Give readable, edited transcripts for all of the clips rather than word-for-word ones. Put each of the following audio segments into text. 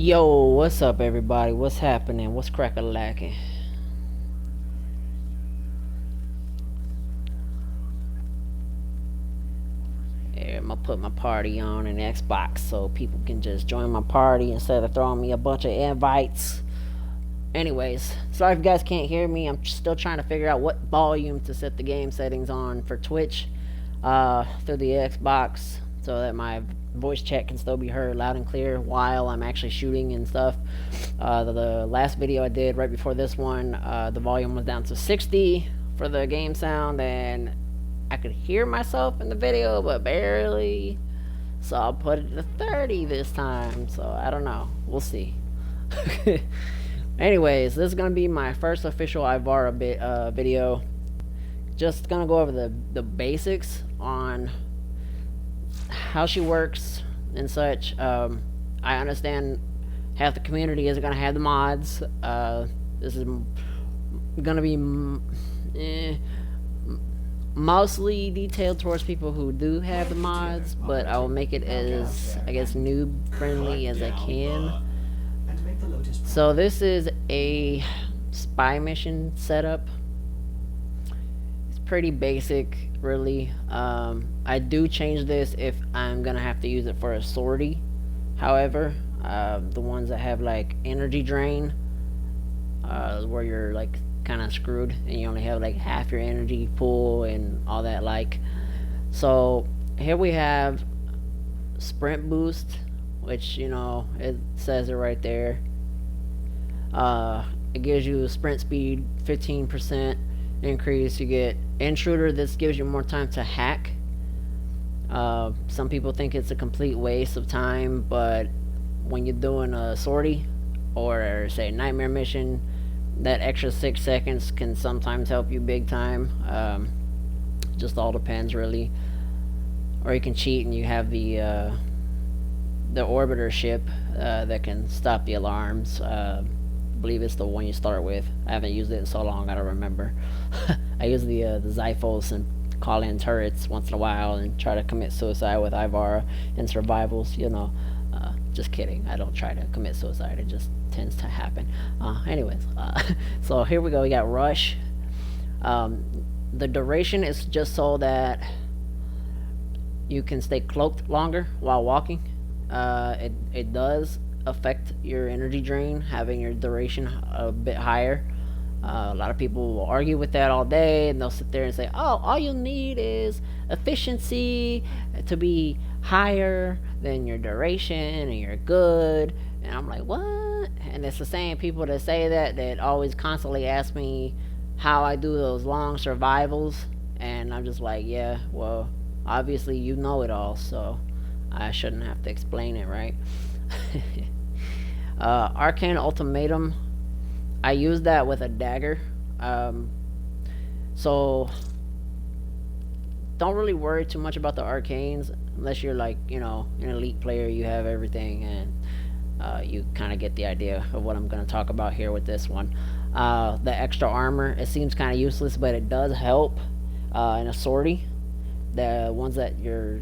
Yo, what's up, everybody? What's happening? What's crack-a-lacking? Here, I'm gonna put my party on in Xbox so people can just join my party instead of throwing me a bunch of invites. Anyways, sorry if you guys can't hear me. I'm still trying to figure out what volume to set the game settings on for Twitch through the Xbox so that my voice chat can still be heard loud and clear while I'm actually shooting and stuff. The last video I did right before this one, the volume was down to 60 for the game sound, and I could hear myself in the video, but barely. So I'll put it to 30 this time. So I don't know. We'll see. Anyways, this is gonna be my first official Ivara video. Just gonna go over the basics on how she works and such. I understand half the community isn't gonna have the mods. This is gonna be mostly detailed towards people who do have the mods, but I will make it as, I guess, noob friendly as I can. So this is a spy mission setup. It's pretty basic, really. I do change this if I'm gonna have to use it for a sortie. However, the ones that have like energy drain, where you're like kind of screwed and you only have like half your energy pool and all that, like. So here we have sprint boost, which, you know, it says it right there. It gives you sprint speed 15% increase. You get intruder. This gives you more time to hack. Some people think it's a complete waste of time, but when you're doing a sortie or say nightmare mission, that extra 6 seconds can sometimes help you big time. Just all depends, really. Or you can cheat and you have the orbiter ship that can stop the alarms. I believe it's the one you start with. I haven't used it in so long, I don't remember. I use the Xiphos and call in turrets once in a while and try to commit suicide with Ivara in survivals, you know. Just kidding, I don't try to commit suicide, it just tends to happen. Anyways, so here we go. We got rush. The duration is just so that you can stay cloaked longer while walking. It does affect your energy drain, having your duration a bit higher. A lot of people will argue with that all day, and they'll sit there and say, oh, all you need is efficiency to be higher than your duration and you're good. And I'm like, what? And it's the same people that say that always constantly ask me how I do those long survivals, and I'm just like, yeah, well, obviously you know it all, so I shouldn't have to explain it, right? Arcane Ultimatum, I use that with a dagger. So don't really worry too much about the arcanes unless you're like, you know, an elite player, you have everything, and you kind of get the idea of what I'm going to talk about here with this one. The extra armor, it seems kind of useless, but it does help in a sortie. The ones that you're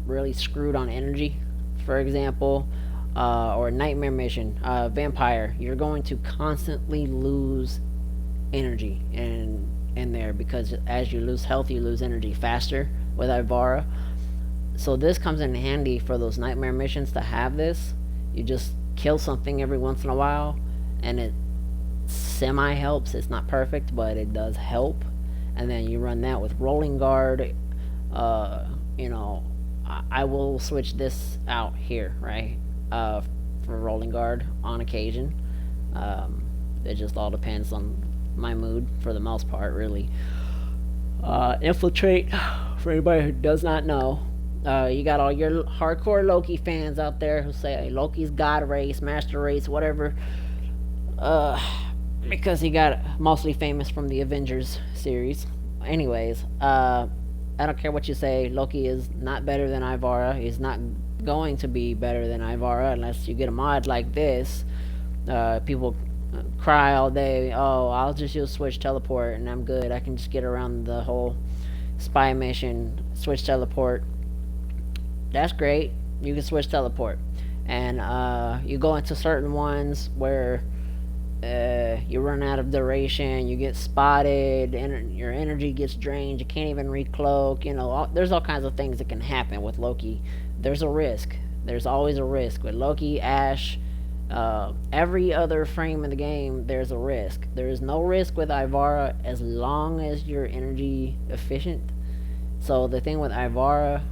really screwed on energy, for example, or nightmare mission, vampire, you're going to constantly lose energy in there, because as you lose health, you lose energy faster with Ivara. So this comes in handy for those nightmare missions to have this. You just kill something every once in a while, and it semi helps. It's not perfect, but it does help. And then you run that with rolling guard. You know, I will switch this out here, right, for rolling guard on occasion. It just all depends on my mood for the most part, really. Infiltrate, for anybody who does not know, you got all your hardcore Loki fans out there who say, hey, Loki's god race, master race, whatever, because he got mostly famous from the Avengers series. Anyways, I don't care what you say, Loki is not better than Ivara. He's not going to be better than Ivara unless you get a mod like this. People cry all day, oh, I'll just use switch teleport and I'm good, I can just get around the whole spy mission, switch teleport. That's great, you can switch teleport. And you go into certain ones where you run out of duration, you get spotted, and your energy gets drained, you can't even recloak, you know, there's all kinds of things that can happen with Loki. There's a risk. There's always a risk. With Loki, Ash, every other frame in the game, there's a risk. There is no risk with Ivara as long as you're energy efficient. So the thing with Ivara,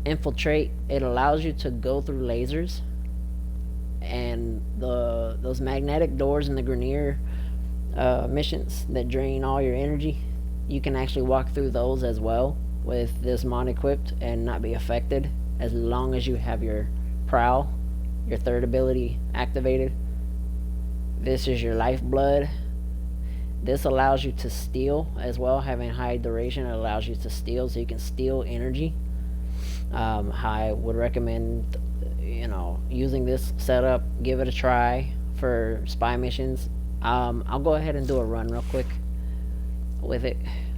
infiltrate, it allows you to go through lasers, and those magnetic doors in the Grenier missions that drain all your energy, you can actually walk through those as well with this mod equipped and not be affected, as long as you have your prowl, your third ability, activated. This is your lifeblood. This allows you to steal as well. Having high duration, it allows you to steal, so you can steal energy. I would recommend, you know, using this setup. Give it a try for spy missions. I'll go ahead and do a run real quick with it.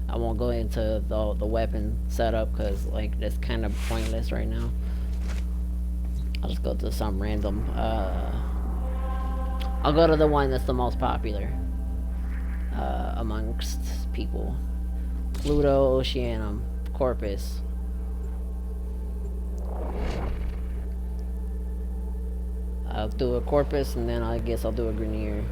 I won't go into the weapon setup because like that's kind of pointless right now. I'll just go to some random. I'll go to the one that's the most popular amongst people. Pluto, Oceanum, Corpus. I'll do a Corpus, and then I guess I'll do a Grenier.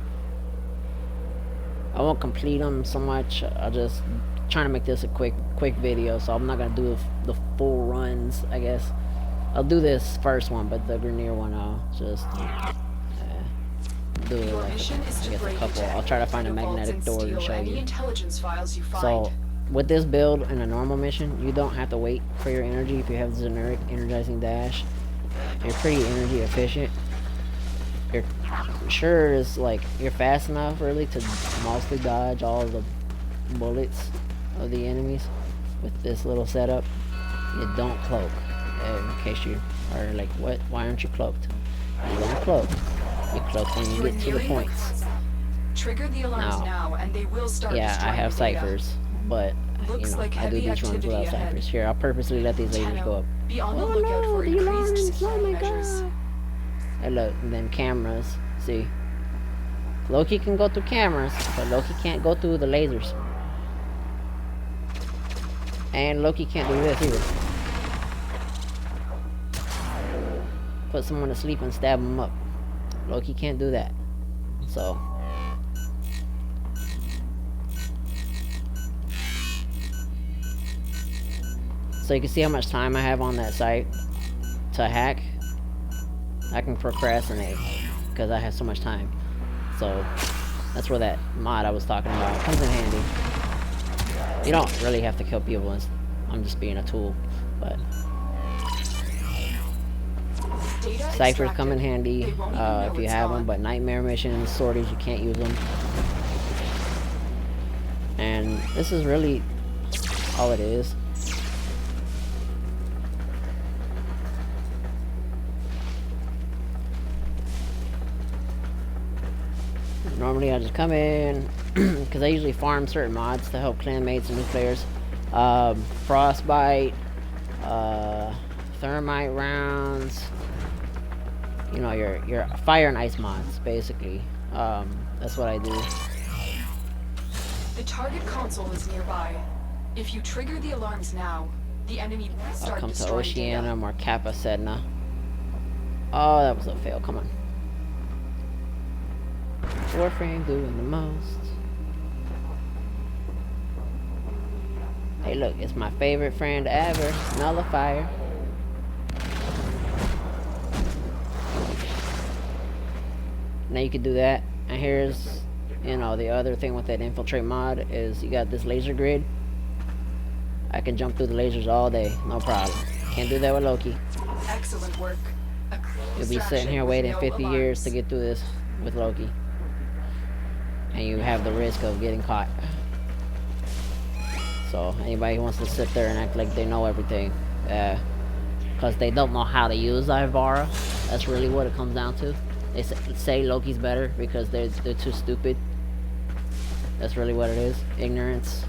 I won't complete them so much. I'll just trying to make this a quick video, so I'm not gonna do the full runs. I guess I'll do this first one, but the Grenier one I'll just do it like a couple. I'll try to find a magnetic door to show you. So with this build in a normal mission, you don't have to wait for your energy. If you have generic energizing dash, you're pretty energy efficient. You're sure is like you're fast enough really to mostly dodge all the bullets of the enemies with this little setup. You don't cloak, in case you are like, what? Why aren't you cloaked? You don't cloak. You cloak when you get to the points. Trigger the alarms now, and they will start. Yeah, I have ciphers, but you know, I do these runs without ciphers. Here, I'll purposely let these lasers go up. Be on the lookout for increased security measures. And look, and then cameras. See, Loki can go through cameras, but Loki can't go through the lasers. And Loki can't do this either. Put someone to sleep and stab them up. Loki can't do that. So you can see how much time I have on that site to hack. I can procrastinate because I have so much time. So that's where that mod I was talking about comes in handy. You don't really have to kill people. I'm just being a tool, but ciphers come in handy if you have them. But nightmare missions, sorties, you can't use them. And this is really all it is. Normally I just come in because I usually farm certain mods to help clanmates and new players. Frostbite, thermite rounds, you know, your fire and ice mods basically. That's what I do. The target console is nearby. If you trigger the alarms now, the enemy will start. I'll come to Oceanum or Kappa Sedna. Oh, that was a fail. Come on. Warframe doing the most. Hey look, it's my favorite friend ever, Nullifier. Now you can do that. And here's, you know, the other thing with that infiltrate mod is you got this laser grid. I can jump through the lasers all day, no problem. Can't do that with Loki. Excellent work. You'll be sitting here waiting 50 years to get through this with Loki. And you have the risk of getting caught. So anybody who wants to sit there and act like they know everything, because they don't know how to use Ivara, that's really what it comes down to. They say Loki's better because they're too stupid. That's really what it is. Ignorance.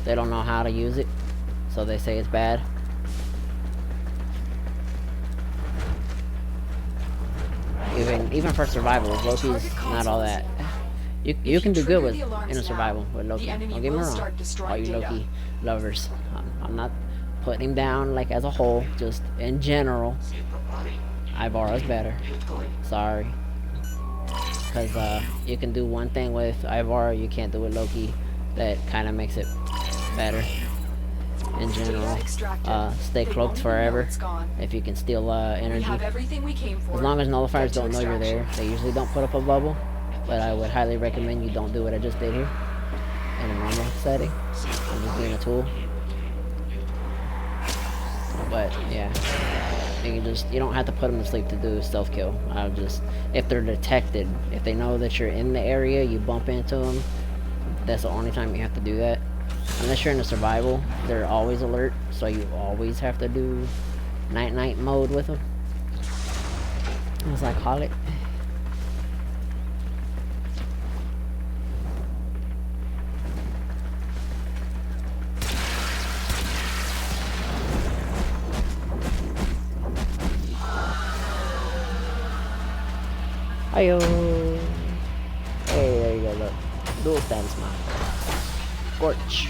They don't know how to use it, so they say it's bad. Even for survival, Loki's not all that. You can do good with in a survival with Loki. Don't get me wrong, all you Loki lovers. I'm not putting him down like as a whole, just in general. Ivara's better. Sorry, because you can do one thing with Ivara you can't do with Loki. That kind of makes it better. In general, stay cloaked forever if you can steal energy. As long as nullifiers don't know you're there, they usually don't put up a bubble. But I would highly recommend you don't do what I just did here in a normal setting. I'm just being a tool. But yeah, you don't have to put them to sleep to do a stealth kill. I'll just, if they're detected, if they know that you're in the area, you bump into them. That's the only time you have to do that. Unless you're in a survival, they're always alert, so you always have to do night-night mode with them. As I call it. Ayo. Hey, there you go, look. Dual stance mine. Scorch.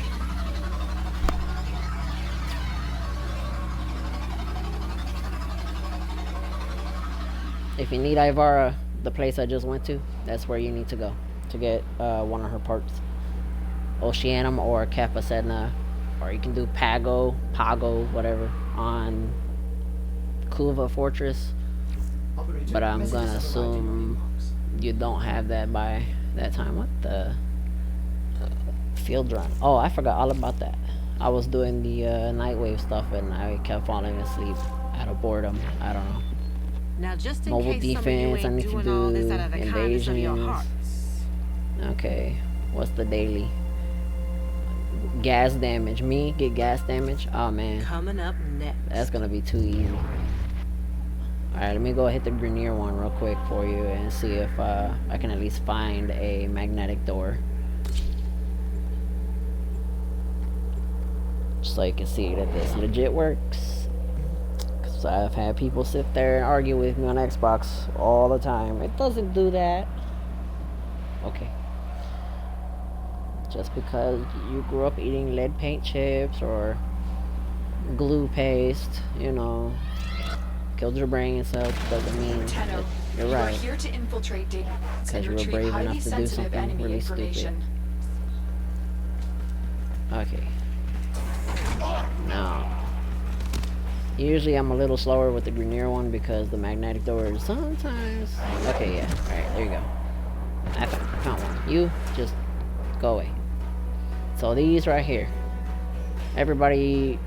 If you need Ivara, the place I just went to, that's where you need to go to get one of her parts. Oceanum or Kappa Sedna, or you can do Pago, whatever, on Kuva Fortress. But I'm gonna assume you don't have that by that time. What the? Field run. Oh, I forgot all about that. I was doing the Nightwave stuff and I kept falling asleep out of boredom. I don't know. Now, just in Mobile case defense, I need to do invasions. Okay, what's the daily? Gas damage. Me get gas damage? Oh man. Coming up next. That's gonna be too easy. Alright, let me go hit the Grenier one real quick for you and see if I can at least find a magnetic door. So you can see that this legit works. Because I've had people sit there and argue with me on Xbox all the time. It doesn't do that. Okay. Just because you grew up eating lead paint chips or glue paste, you know, killed your brain cells, doesn't mean that you're right. You are here to infiltrate data Because you were brave enough to do something really stupid. Okay. Now, usually I'm a little slower with the Grenier one because the magnetic door is sometimes... Okay, yeah. Alright, there you go. I found one. You, just go away. So these right here. Everybody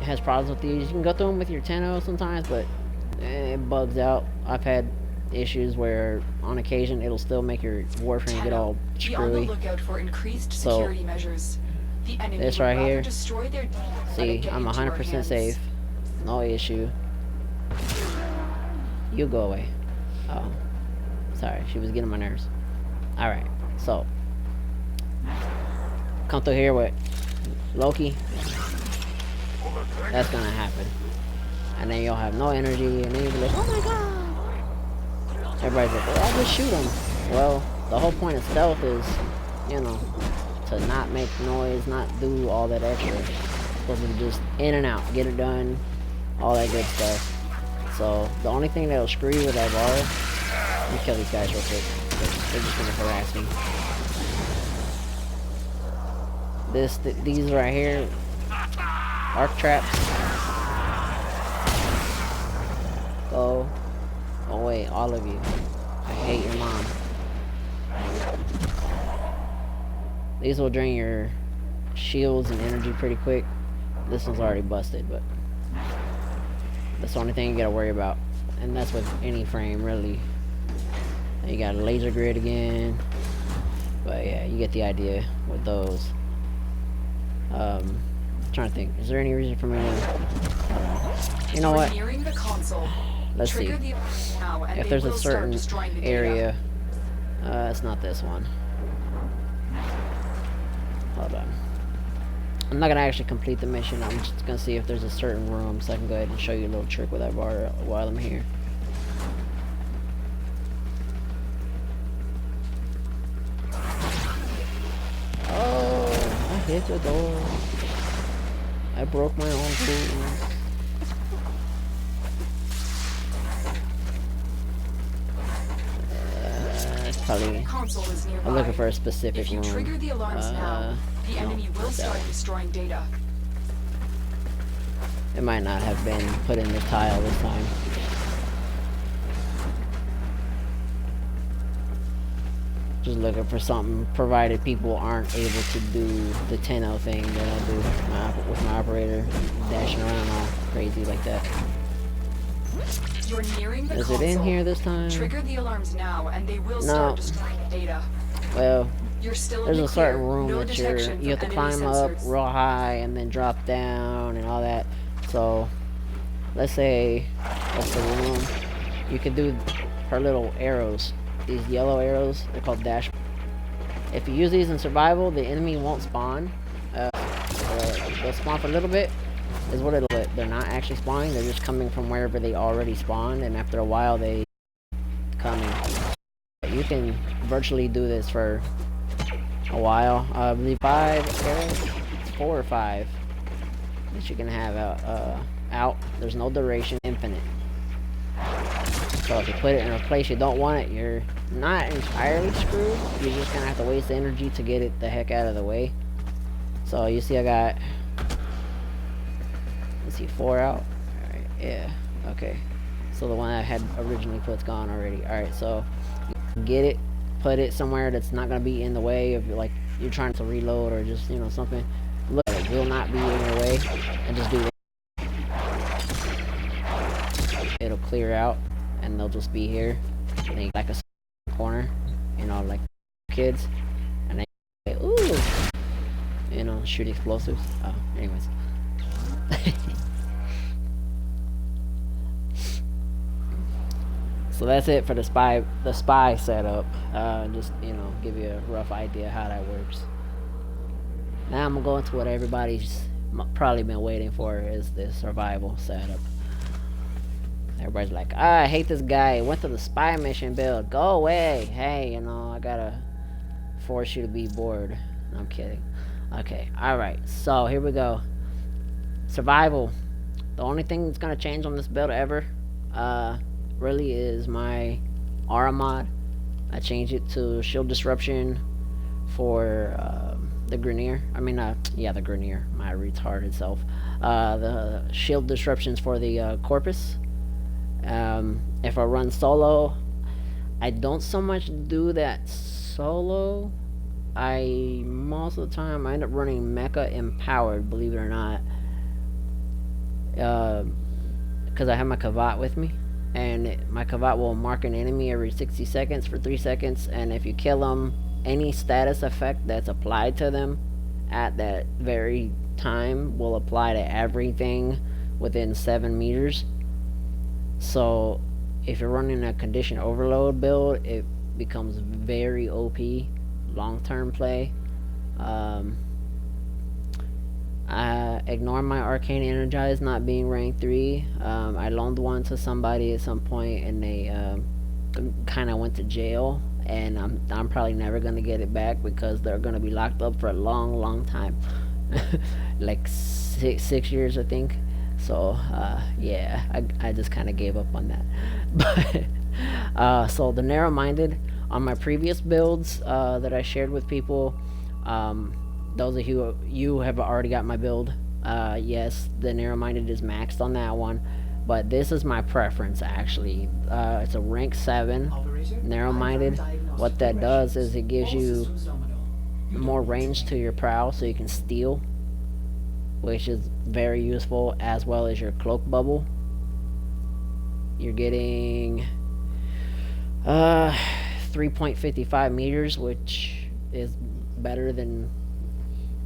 has problems with these. You can go through them with your Tenno sometimes, but it bugs out. I've had issues where on occasion it'll still make your Warframe get all screwy. Be on the lookout for increased security measures. The enemy this right here, destroy their see, I'm 100% safe, no issue. You go away. Oh, sorry, she was getting my nerves. Alright, so come through here with Loki. That's gonna happen. And then you'll have no energy, and then you'll be like, oh my god! Everybody's like, well, I'll just shoot him. Well, the whole point of stealth is, you know, to not make noise, not do all that extra. Supposed to just in and out, get it done, all that good stuff. So the only thing that'll screw you with Ivara, let me kill these guys real quick. They're just gonna harass me. These right here, arc traps. Go away, all of you. I hate your mom. These will drain your shields and energy pretty quick. This one's already busted, but that's the only thing you gotta worry about. And that's with any frame, really. And you got a laser grid again. But yeah, you get the idea with those. Trying to think, is there any reason for me to... You know what? Let's see. If there's a certain area... it's not this one. Hold on. I'm not gonna actually complete the mission. I'm just gonna see if there's a certain room so I can go ahead and show you a little trick with that bar while I'm here. hit the door. I broke my own tools. Probably. Console is nearby. I'm looking for a specific If you room. trigger the alarms now, the enemy will start destroying data. It might not have been put in the tile this time. Just looking for something, provided people aren't able to do the 10-0 thing that I do with my operator, dashing around all crazy like that. You're nearing the Is console. it in here this time? Trigger the alarms now, and they will start destroying data. Well, You're still there's in a the certain clear. room No that detection you have to from climb enemy up sensors. real high and then drop down and all that. So, let's say that's the room. You could do her little arrows. These yellow arrows, they're called dash. If you use these in survival, the enemy won't spawn. They'll spawn for a little bit, is what it'll do. They're not actually spawning, they're just coming from wherever they already spawned, and after a while they come in. You can virtually do this for a while. I believe 5 arrows, it's 4 or 5 that you can have out. There's no duration, infinite. So if you put it in a place you don't want it, you're not entirely screwed. You're just gonna have to waste energy to get it the heck out of the way. So you see I got, let's see, 4 out. Alright, yeah, okay. So the one I had originally put's gone already. Alright, so get it, put it somewhere that's not gonna be in the way of, like, you're trying to reload or just, you know, something. Look, it will not be in your way, and just do that. It'll clear out, and they'll just be here, and they like a corner, you know, like kids, and they say, ooh, you know, shoot explosives. Oh, anyways. So that's it for the spy setup. Just, you know, give you a rough idea how that works. Now I'm gonna go into what everybody's probably been waiting for, is the survival setup. Everybody's like, I hate this guy. Went to the spy mission build. Go away. Hey, you know, I gotta force you to be bored. No, I'm kidding. Okay, alright. So, here we go. Survival. The only thing that's gonna change on this build ever, really is my aura mod. I changed it to shield disruption for, the Grenier. I mean, yeah, the Grenier. My retarded self. The shield disruptions for the, Corpus. If I run solo, I don't so much do that solo. Most of the time I end up running mecha empowered, believe it or not, because I have my Kavat with me, and my Kavat will mark an enemy every 60 seconds for 3 seconds, and if you kill them, any status effect that's applied to them at that very time will apply to everything within 7 meters. So if you're running a condition overload build, it becomes very OP long-term play. I ignore my arcane energize not being rank 3. I loaned one to somebody at some point, and they kind of went to jail, and I'm probably never gonna get it back because they're gonna be locked up for a long time. Like 6 years, I think. So, yeah, I just kind of gave up on that. But, so the narrow-minded, on my previous builds that I shared with people, those of you have already got my build. Yes, the narrow-minded is maxed on that one, but this is my preference, actually. It's a rank 7 narrow-minded. What that does is it gives you more range to your prow, so you can steal, which is very useful, as well as your cloak bubble. You're getting 3.55 meters, which is better than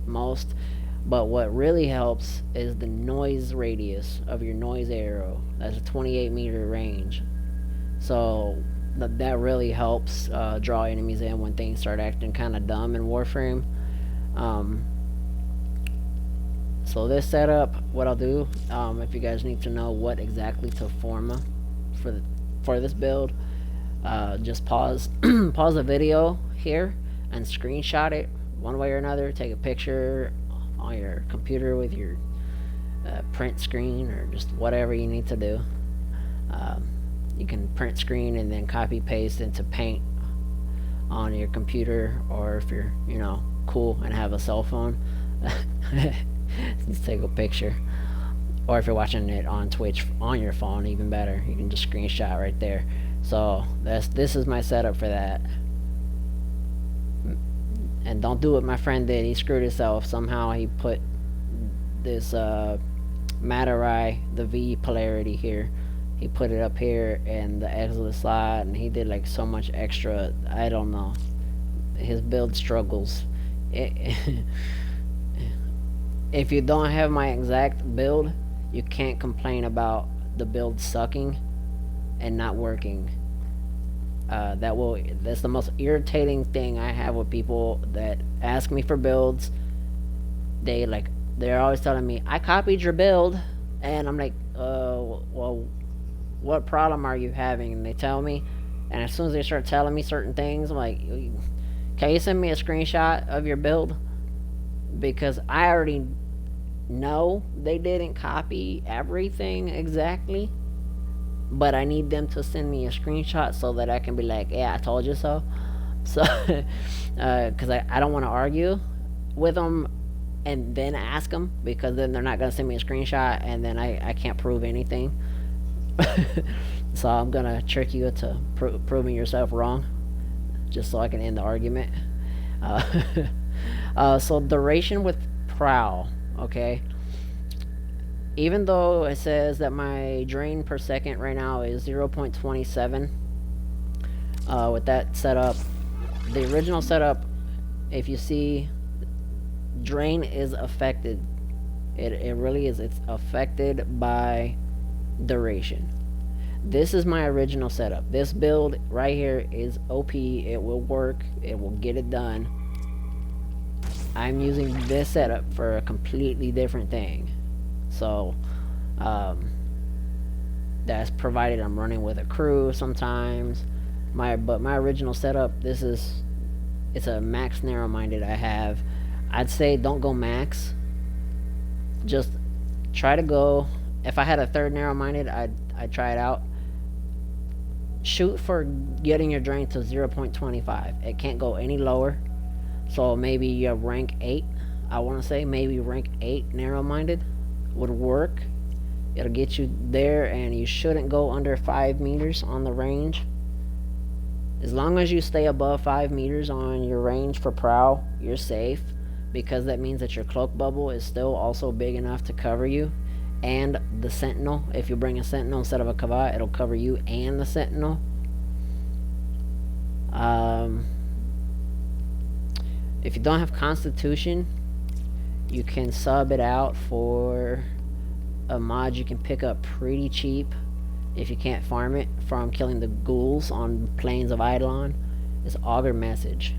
most. But what really helps is the noise radius of your noise arrow. That's a 28 meter range. So that really helps draw enemies in when things start acting kind of dumb in Warframe. So this setup, what I'll do, if you guys need to know what exactly to forma for this build, just pause pause the video here and screenshot it one way or another, take a picture on your computer with your print screen or just whatever you need to do. You can print screen and then copy paste into Paint on your computer, or if you're, you know, cool and have a cell phone, just take a picture. Or if you're watching it on Twitch on your phone, even better, you can just screenshot right there. So this is my setup for that. And don't do what my friend did. He screwed himself. Somehow he put this Matarai, the V polarity here, he put it up here and the Exodus slot, and he did like so much extra. I don't know. His build struggles. If you don't have my exact build, you can't complain about the build sucking and not working. That's the most irritating thing I have with people that ask me for builds. They're always telling me, I copied your build, and I'm like, well, what problem are you having? And they tell me, and as soon as they start telling me certain things, I'm like, can you send me a screenshot of your build? Because I already know they didn't copy everything exactly, but I need them to send me a screenshot so that I can be like, yeah, I told you so. So, because I don't want to argue with them and then ask them, because then they're not going to send me a screenshot, and then I can't prove anything. So I'm going to trick you into proving yourself wrong, just so I can end the argument. So duration with Prowl, okay? Even though it says that my drain per second right now is 0.27, with that setup, the original setup, if you see, drain is affected. It really is. It's affected by duration. This is my original setup. This build right here is OP. It will work. It will get it done. I'm using this setup for a completely different thing. So, that's provided I'm running with a crew sometimes. But my original setup, it's a max narrow-minded I have. I'd say don't go max. Just try to go. If I had a third narrow-minded, I'd try it out. Shoot for getting your drain to 0.25. It can't go any lower. So maybe you rank 8. I want to say maybe rank 8 narrow-minded would work. It'll get you there, and you shouldn't go under 5 meters on the range. As long as you stay above 5 meters on your range for Prowl, you're safe, because that means that your cloak bubble is still also big enough to cover you. And the sentinel, if you bring a sentinel instead of a Kavat, it'll cover you and the sentinel. If you don't have Constitution, you can sub it out for a mod you can pick up pretty cheap if you can't farm it from killing the ghouls on Plains of Eidolon. It's Augur Message.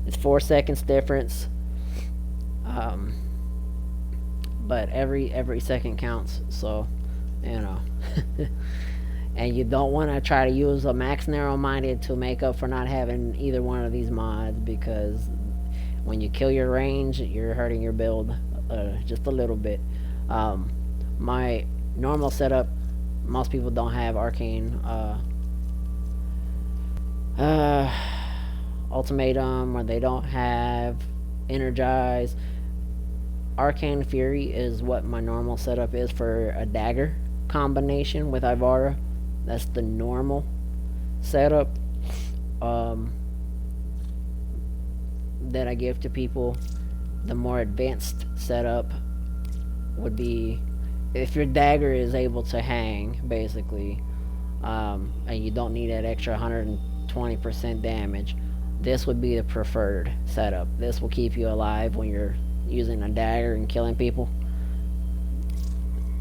It's 4 seconds difference. But every second counts, so, you know. And you don't want to try to use a max narrow-minded to make up for not having either one of these mods, because when you kill your range, you're hurting your build just a little bit. My normal setup, most people don't have Arcane Ultimatum, or they don't have Energize. Arcane Fury is what my normal setup is for a dagger combination with Ivara. That's the normal setup that I give to people. The more advanced setup would be if your dagger is able to hang, basically, and you don't need that extra 120% damage. This would be the preferred setup. This will keep you alive when you're using a dagger and killing people.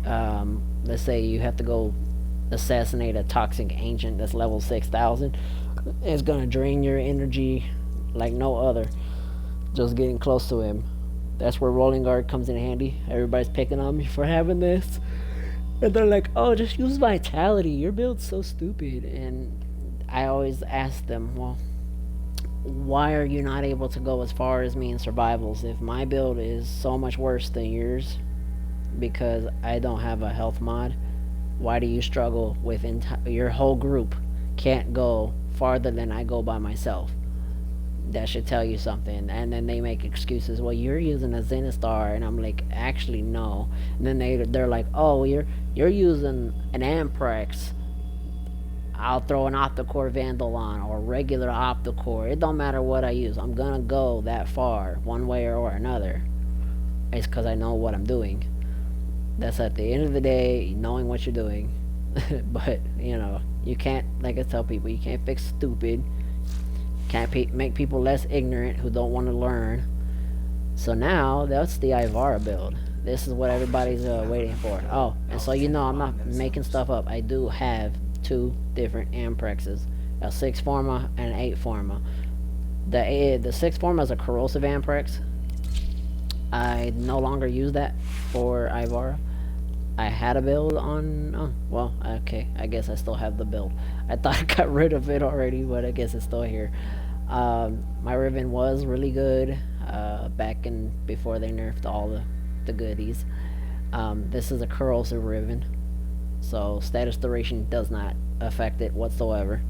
Let's say you have to go assassinate a toxic ancient that's level 6,000. It's gonna drain your energy like no other, just getting close to him. That's where Rolling Guard comes in handy. Everybody's picking on me for having this, and they're like, oh, just use Vitality, your build's so stupid. And I always ask them, well, why are you not able to go as far as me in survivals if my build is so much worse than yours because I don't have a health mod? Why do you struggle with your whole group can't go farther than I go by myself? That should tell you something. And then they make excuses. Well, you're using a Zenistar, and I'm like, actually no. And then they're like, oh, you're using an Amprex. I'll throw an Opticore Vandal on or regular Opticore. It don't matter what I use. I'm gonna go that far one way or another. It's because I know what I'm doing. That's at the end of the day, knowing what you're doing. But you know, you can't, like I tell people, you can't fix stupid. Can't make people less ignorant who don't want to learn. So now that's the Ivara build. This is what everybody's waiting for. Oh, and so you know I'm not making stuff up. I do have 2 different Amprexes, a 6 Forma and an 8 Forma. The 6 Forma is a corrosive Amprex. I no longer use that for Ivara. I had a build on, oh, well, okay, I guess I still have the build. I thought I got rid of it already, but I guess it's still here. My Riven was really good, back in, before they nerfed all the goodies. This is a corrosive Riven, so status duration does not affect it whatsoever.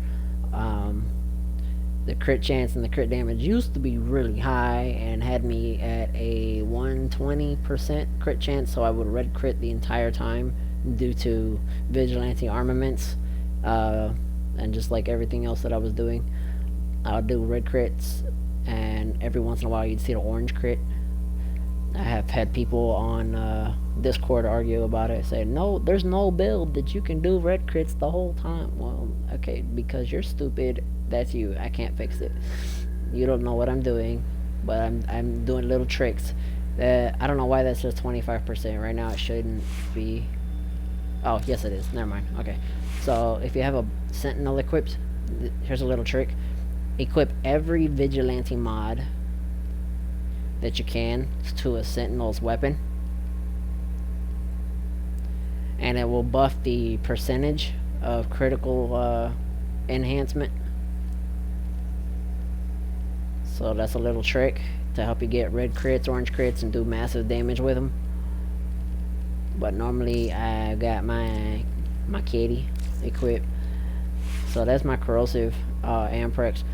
The crit chance and the crit damage used to be really high and had me at a 120% crit chance, so I would red crit the entire time due to vigilante armaments, and just like everything else that I was doing. I would do red crits, and every once in a while you'd see the orange crit. I have had people on Discord argue about it, say, no, there's no build that you can do red crits the whole time. Well, okay, because you're stupid. That's you. I can't fix it. You don't know what I'm doing, but I'm doing little tricks. I don't know why that's just 25%. Right now it shouldn't be. Oh, yes it is. Never mind. Okay. So if you have a Sentinel equipped, here's a little trick. Equip every Vigilante mod that you can to a Sentinel's weapon, and it will buff the percentage of critical enhancement. So that's a little trick to help you get red crits, orange crits, and do massive damage with them. But normally I got my kitty equipped. So that's my corrosive Amprex.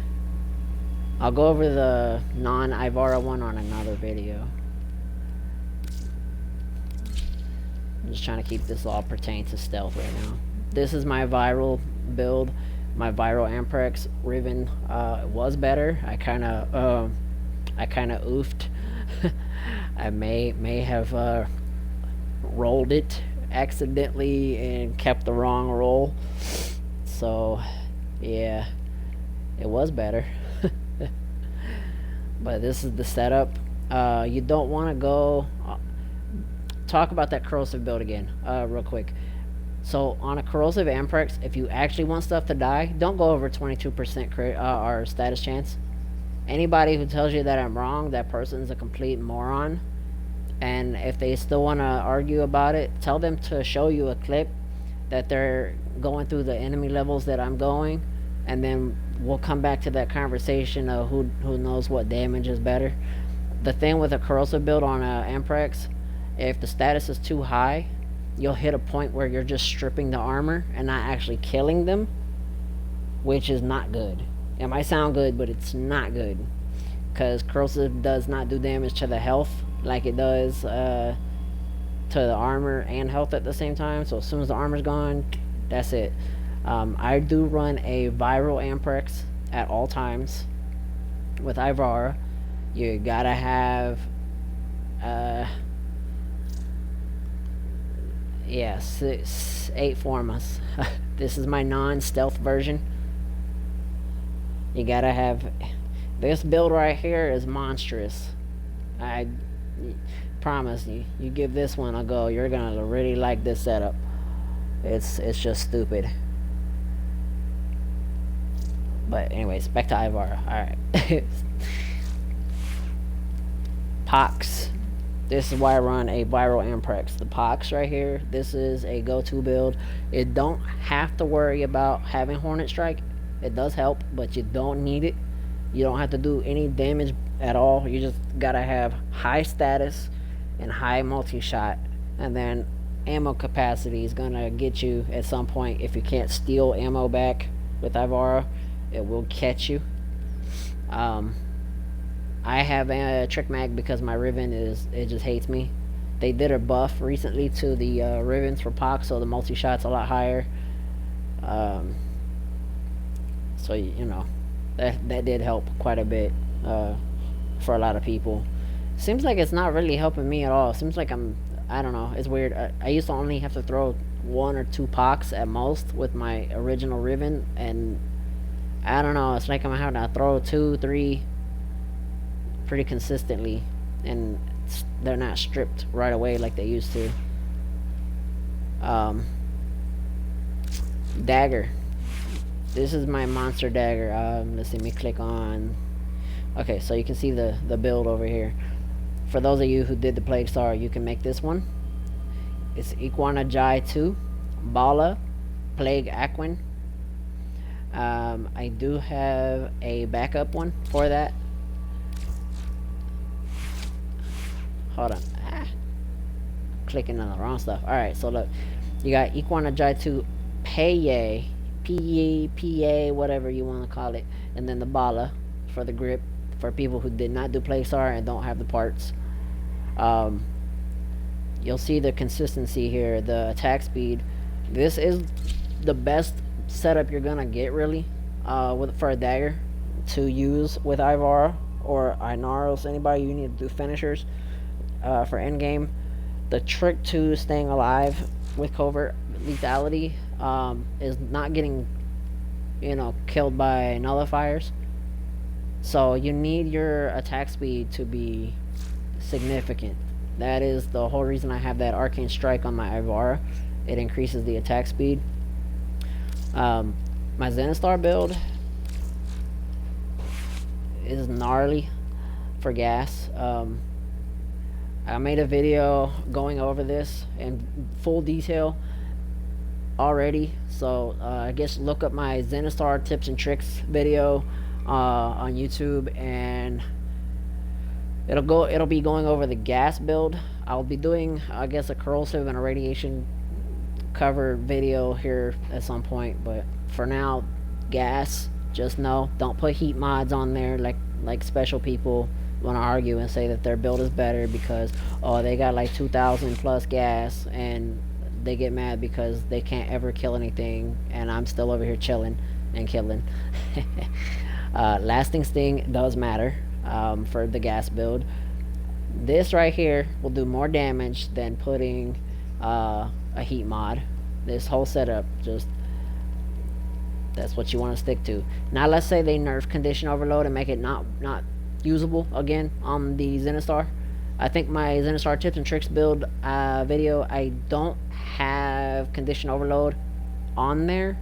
I'll go over the non-Ivara one on another video. I'm just trying to keep this all pertained to stealth right now. This is my viral build. My viral Amprex Riven was better. I kind of oofed. I may have rolled it accidentally and kept the wrong roll. So yeah, it was better. But this is the setup. You don't want to go talk about that corrosive build again real quick. So on a corrosive Amprex, if you actually want stuff to die, don't go over 22% crit or status chance. Anybody who tells you that I'm wrong, that person's a complete moron. And if they still want to argue about it, tell them to show you a clip that they're going through the enemy levels that I'm going, and then we'll come back to that conversation of who knows what damage is better. The thing with a corrosive build on a Amprex, if the status is too high, you'll hit a point where you're just stripping the armor and not actually killing them, which is not good. It might sound good, but it's not good, because corrosive does not do damage to the health like it does to the armor and health at the same time. So as soon as the armor's gone, that's it. I do run a viral Amprex at all times with Ivara. You gotta have yeah, 8 Formas. This is my non-stealth version. You gotta have this build right here is monstrous. I promise you, you give this one a go, you're gonna really like this setup. It's just stupid. But anyways, back to Ivara. Alright. Pox. This is why I run a viral Amprex. The Pox right here, this is a go-to build. It don't have to worry about having Hornet Strike. It does help, but you don't need it. You don't have to do any damage at all. You just gotta have high status and high multi-shot, and then ammo capacity is gonna get you at some point. If you can't steal ammo back with Ivara, it will catch you. I have a trick mag because my Riven it just hates me. They did a buff recently to the Rivens for POC, so the multi-shot's a lot higher. So you know, that did help quite a bit for a lot of people. Seems like it's not really helping me at all. Seems like I don't know, it's weird. I used to only have to throw 1 or 2 POCs at most with my original Riven, and I don't know, it's like I'm having to throw 2, 3 pretty consistently, and they're not stripped right away like they used to. Dagger. This is my monster dagger. Let's see, let me click on. Okay, so you can see the build over here. For those of you who did the Plague Star, you can make this one. It's Iguana Jai 2, Bala, Plague Aquin. I do have a backup one for that. Hold on. Clicking on the wrong stuff. Alright, so look. You got Iguana Jai 2, Paye, P-A, whatever you want to call it. And then the Bala for the grip. For people who did not do Plague Star and don't have the parts. You'll see the consistency here. The attack speed. This is the best setup you're gonna get, really, for a dagger to use with Ivara or Inaros. Anybody you need to do finishers for endgame. The trick to staying alive with covert lethality is not getting, you know, killed by nullifiers. So you need your attack speed to be significant. That is the whole reason I have that arcane strike on my Ivara. It increases the attack speed. My Zenistar build is gnarly for gas. I made a video going over this in full detail already, so I guess look up my Zenistar tips and tricks video on YouTube, and it'll be going over the gas build. I'll be doing, I guess, a corrosive and a radiation cover video here at some point, but for now, gas. Just know, don't put heat mods on there like special people want to argue and say that their build is better because, oh, they got like 2,000 plus gas, and they get mad because they can't ever kill anything, and I'm still over here chilling and killing. Lasting sting does matter for the gas build. This right here will do more damage than putting a heat mod. This whole setup, just that's what you want to stick to. Now let's say they nerf condition overload and make it not usable again on the Zenistar. I think my Zenistar tips and tricks build video, I don't have condition overload on there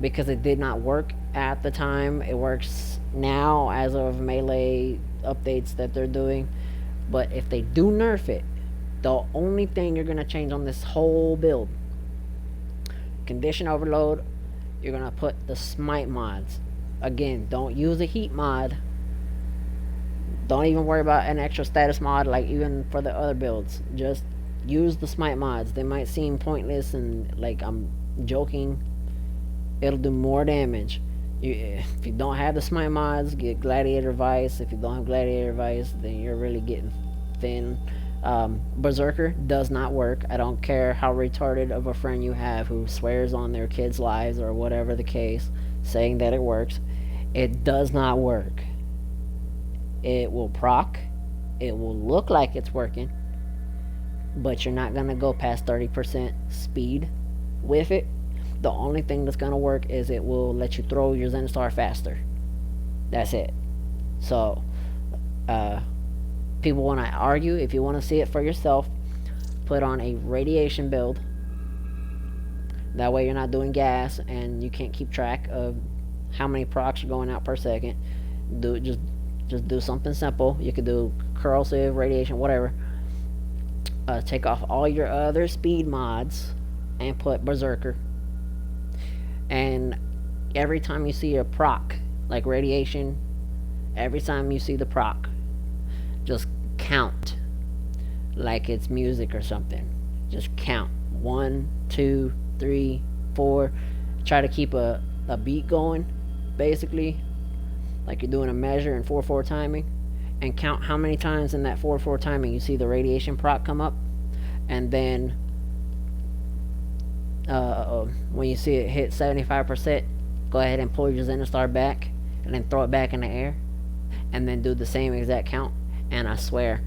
because it did not work at the time. It works now as of melee updates that they're doing, but if they do nerf it, the only thing you're gonna change on this whole build, condition overload, you're gonna put the smite mods. Again, don't use a heat mod. Don't even worry about an extra status mod, like even for the other builds. Just use the smite mods. They might seem pointless and like I'm joking. It'll do more damage. If you don't have the smite mods, get Gladiator Vice. If you don't have Gladiator Vice, then you're really getting thin. Berserker does not work. I don't care how retarded of a friend you have who swears on their kids' lives or whatever the case, saying that it works. It does not work. It will proc. It will look like it's working, but you're not going to go past 30% speed with it. The only thing that's going to work is it will let you throw your Zenistar faster. That's it. So, people want to argue. If you want to see it for yourself, put on a radiation build. That way you're not doing gas and you can't keep track of how many procs are going out per second. Just do something simple. You could do corrosive, radiation, whatever. Take off all your other speed mods and put Berserker. And every time you see a proc, like radiation, Every time you see the proc, just count like it's music or something. Just count 1, 2, 3, 4. Try to keep a beat going, basically, like you're doing a measure in 4/4 timing, and count how many times in that 4/4 timing you see the radiation proc come up, and then when you see it hit 75%, go ahead and pull your Zenostar back, and then throw it back in the air, and then do the same exact count, and I swear,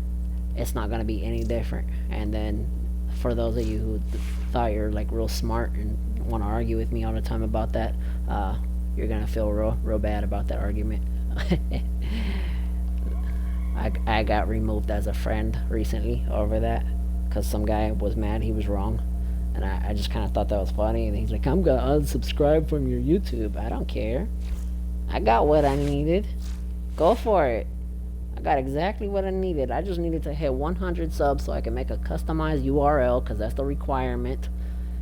it's not going to be any different. And then, for those of you who thought you're like real smart and want to argue with me all the time about that, you're going to feel real bad about that argument. I got removed as a friend recently over that, because some guy was mad he was wrong. And I just kind of thought that was funny. And he's like, I'm going to unsubscribe from your YouTube. I don't care. I got what I needed. Go for it. I got exactly what I needed. I just needed to hit 100 subs so I can make a customized URL, because that's the requirement.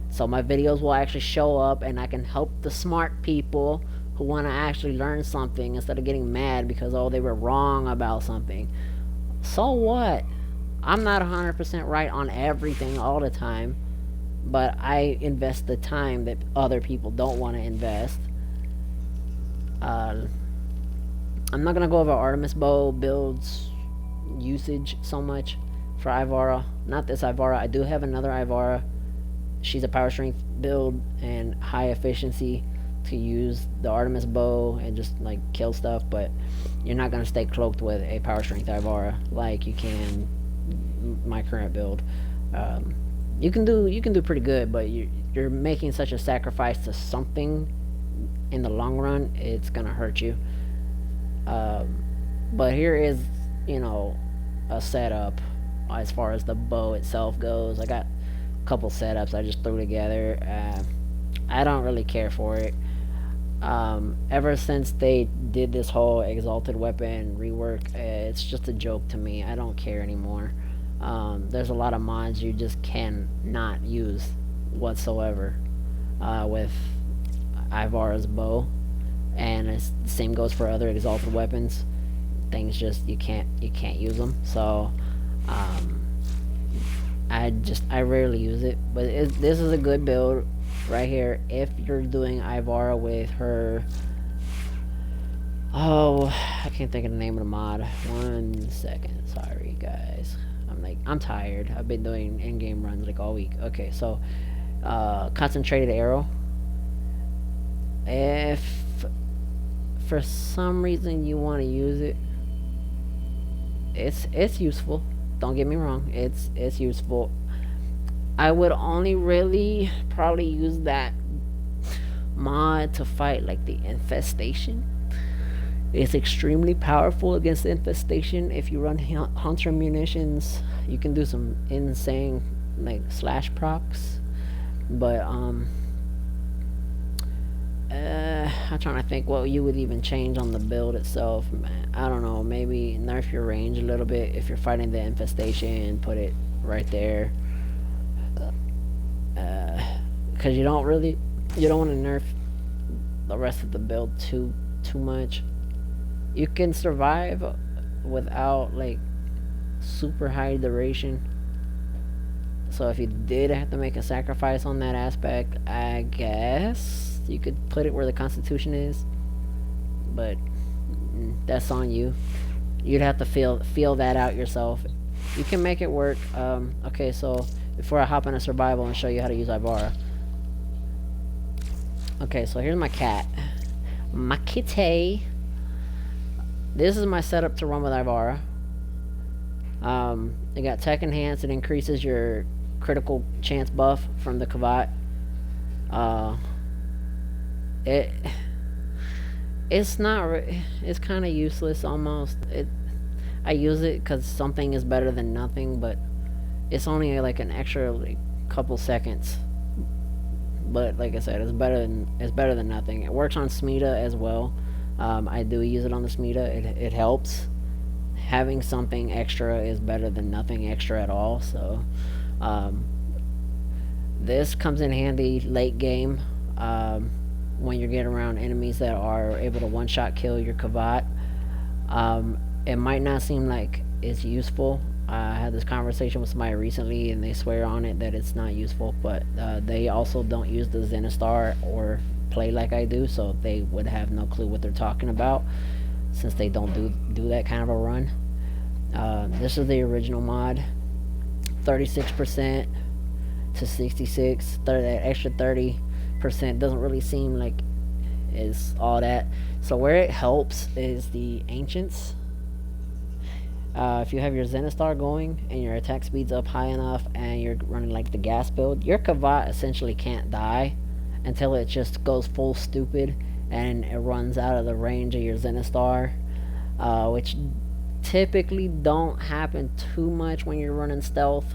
So my videos will actually show up, and I can help the smart people who want to actually learn something instead of getting mad because, oh, they were wrong about something. So what? I'm not 100% right on everything all the time, but I invest the time that other people don't want to invest. I'm not going to go over Artemis Bow builds usage so much for Ivara. Not this Ivara. I do have another Ivara. She's a power strength build and high efficiency to use the Artemis Bow and just like kill stuff, but you're not going to stay cloaked with a power strength Ivara like you can my current build. You can do pretty good, but you're making such a sacrifice to something in the long run. It's gonna hurt you. But here is, a setup as far as the bow itself goes. I got a couple setups I just threw together. I don't really care for it. Ever since they did this whole exalted weapon rework, it's just a joke to me. I don't care anymore. There's a lot of mods you just cannot use whatsoever with Ivara's bow, and the same goes for other exalted weapons. Things just you can't use them. So I rarely use it, but this is a good build right here if you're doing Ivara with her. Oh, I can't think of the name of the mod. 1 second, sorry guys. I'm tired. I've been doing in-game runs like all week. Okay, so concentrated arrow. If for some reason you want to use it, it's useful. Don't get me wrong. It's useful. I would only really probably use that mod to fight like the infestation. It's extremely powerful against the infestation. If you run hunter munitions, you can do some insane like slash procs. But I'm trying to think what you would even change on the build itself. Man, I don't know. Maybe nerf your range a little bit if you're fighting the infestation. Put it right there. Because you don't want to nerf the rest of the build too much. You can survive without like super high duration. So if you did have to make a sacrifice on that aspect, I guess you could put it where the Constitution is, but that's on you. You'd have to feel that out yourself. You can make it work. Okay, so before I hop into survival and show you how to use Ivara. Okay, so here's my cat. My kitty. This is my setup to run with Ivara. It got Tech Enhance. It increases your critical chance buff from the Kavat. It's not. It's kind of useless almost. I use it because something is better than nothing, but it's only like an extra like, couple seconds. But like I said, it's better than nothing. It works on Smita as well. I do use it on the Smita. It helps. Having something extra is better than nothing extra at all. So this comes in handy late game when you're getting around enemies that are able to one-shot kill your Kavat. It might not seem like it's useful. I had this conversation with somebody recently, and they swear on it that it's not useful. But they also don't use the Zenistar or play like I do, so they would have no clue what they're talking about, since they don't do that kind of a run. This is the original mod. 36% to 66. That extra 30% doesn't really seem like is all that. So where it helps is the ancients. If you have your Zenistar going and your attack speed's up high enough and you're running like the gas build, your Kavat essentially can't die until it just goes full stupid and it runs out of the range of your Zenistar, which typically don't happen too much when you're running stealth.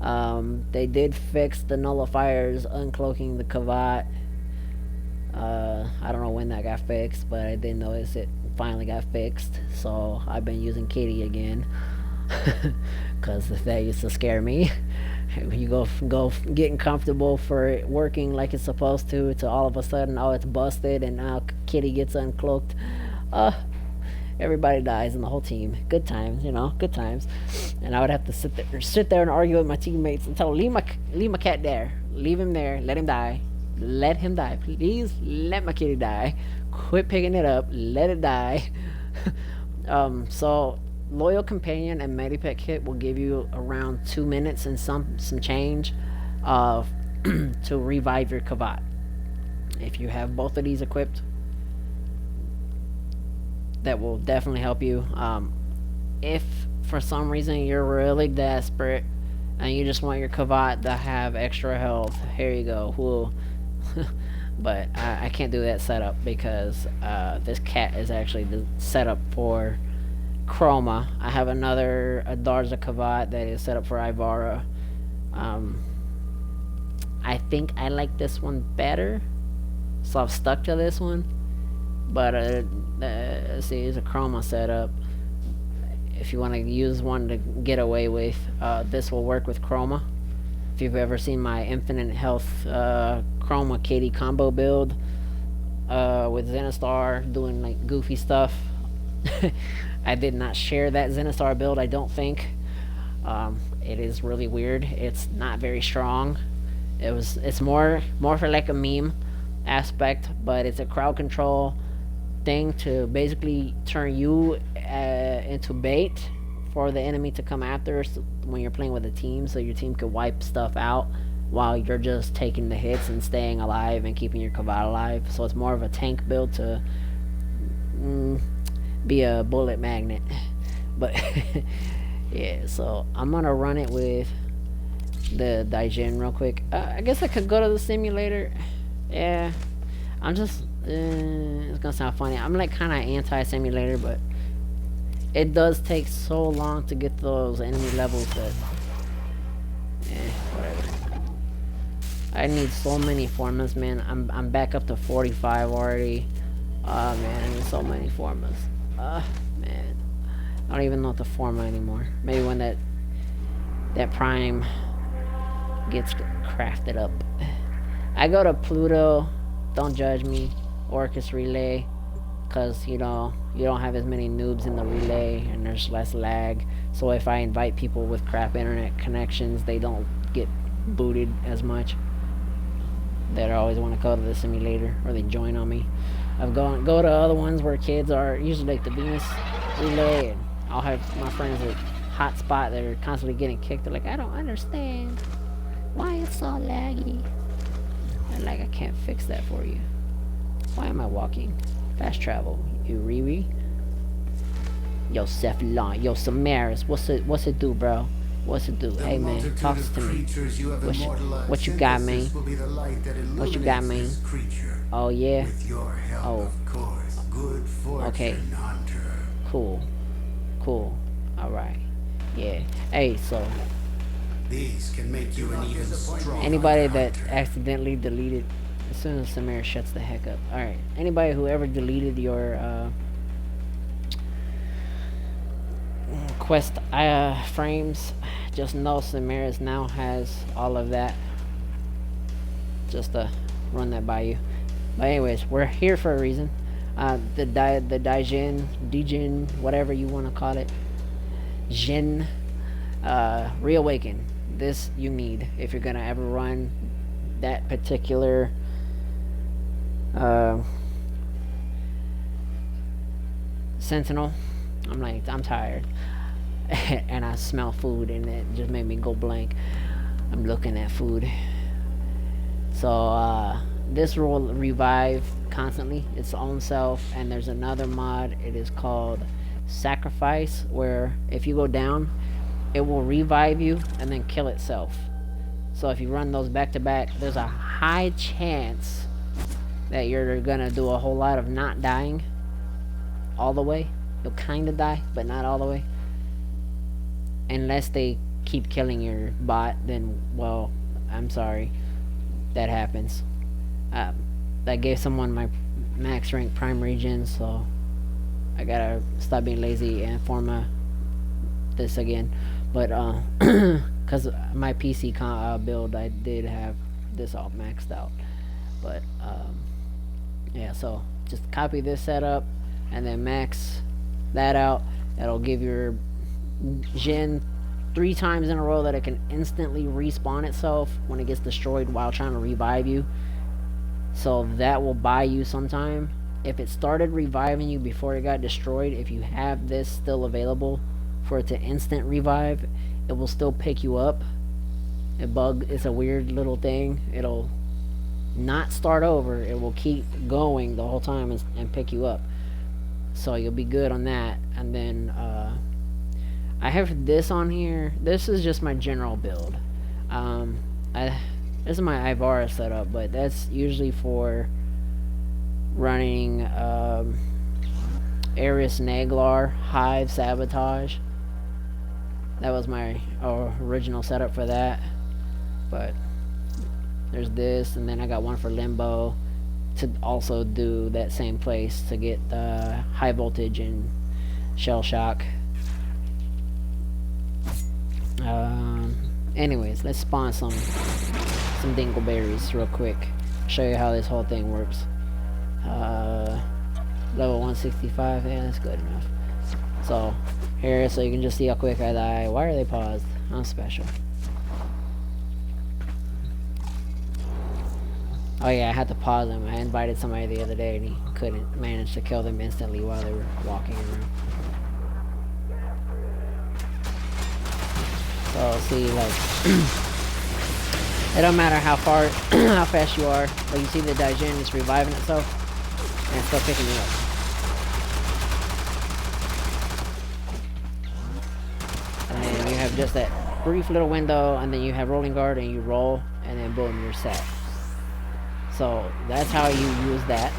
They did fix the nullifiers uncloaking the Kavat. I don't know when that got fixed, but I did notice it finally got fixed, so I've been using Kitty again because that used to scare me. You go getting comfortable for it working like it's supposed to all of a sudden, oh, it's busted, and now Kitty gets uncloaked. Everybody dies in the whole team. Good times, you know, good times. And I would have to sit there and argue with my teammates and tell them, leave my cat there, leave him there, let him die. Let him die. Please let my kitty die. Quit picking it up. Let it die. So Loyal Companion and Medipet Kit will give you around 2 minutes and some change to revive your Kavat. If you have both of these equipped, that will definitely help you. If for some reason you're really desperate and you just want your Kavat to have extra health, here you go. Whoa. But I can't do that setup because this cat is actually the setup for Chroma. I have another Darza Kavat that is set up for Ivara. I think I like this one better, so I've stuck to this one. But see, it's a Chroma setup. If you want to use one to get away with, this will work with Chroma. If you've ever seen my infinite health Chroma Kitty combo build with Zenistar doing like goofy stuff, I did not share that Zenistar build, I don't think. It is really weird. It's not very strong. It's more for like a meme aspect, but it's a crowd control thing to basically turn you into bait for the enemy to come after when you're playing with a team, so your team could wipe stuff out while you're just taking the hits and staying alive and keeping your Kavat alive. So it's more of a tank build to be a bullet magnet. But yeah, so I'm gonna run it with the Daijin real quick. I guess I could go to the simulator. Yeah, I'm just it's gonna sound funny, I'm like kind of anti-simulator, but it does take so long to get those enemy levels that whatever. I need so many formas, man. I'm back up to 45 already. Man, I need so many formas. Man, I don't even know what to forma anymore. Maybe when that prime gets crafted up. I go to Pluto, don't judge me, Orcus Relay, because you know you don't have as many noobs in the relay and there's less lag. So if I invite people with crap internet connections, they don't get booted as much. They always want to go to the simulator, or they join on me. I've go to other ones where kids are usually like the Venus Relay, and I'll have my friends at Hotspot that are constantly getting kicked. They're like, I don't understand why it's so laggy. And like, I can't fix that for you. Why am I walking? Fast travel, you Riri. Yo, Cephalon, yo, Samaris, what's it do, bro? What's it do? Hey man, talk to me. What you got, man? What you got, man? Oh yeah. Oh. Okay. Cool. Cool. All right. Yeah. Hey, so these can make you an even stronger anybody that accidentally deleted, as soon as Samir shuts the heck up. All right. Anybody who ever deleted your quest frames, just know Samaris now has all of that. Just to run that by you. But anyways, we're here for a reason. The Dijin, whatever you want to call it, Jin, Reawaken. This you need if you're gonna ever run that particular Sentinel. I'm tired. And I smell food and it just made me go blank. I'm looking at food. So this will revive constantly its own self, and there's another mod, it is called Sacrifice, where if you go down it will revive you and then kill itself. So if you run those back to back, there's a high chance that you're gonna do a whole lot of not dying all the way. You'll kind of die, but not all the way. Unless they keep killing your bot, then, well, I'm sorry. That happens. I gave someone my max rank prime region, so I gotta stop being lazy and forma this again. But, because my PC build, I did have this all maxed out. But, yeah, so just copy this setup and then max that out. That'll give your Jin 3 times in a row that it can instantly respawn itself when it gets destroyed while trying to revive you. So that will buy you some time. If it started reviving you before it got destroyed, if you have this still available for it to instant revive, it will still pick you up. It's a weird little thing. It'll not start over. It will keep going the whole time and pick you up. So you'll be good on that. And then I have this on here. This is just my general build. This is my Ivara setup, but that's usually for running Ares Naglar, Hive, Sabotage. That was my original setup for that. But there's this, and then I got one for Limbo to also do that same place to get high voltage and shell shock. Anyways, let's spawn some dingleberries real quick. Show you how this whole thing works. Level 165, yeah, that's good enough. So here, so you can just see how quick I die. Why are they paused? I'm special. Oh yeah, I had to pause them. I invited somebody the other day and he couldn't manage to kill them instantly while they were walking around. So see, like, it don't matter how far, how fast you are, but you see the Daijin is reviving itself, and it's still picking you up. And then you have just that brief little window, and then you have rolling guard, and you roll, and then boom, you're set. So that's how you use that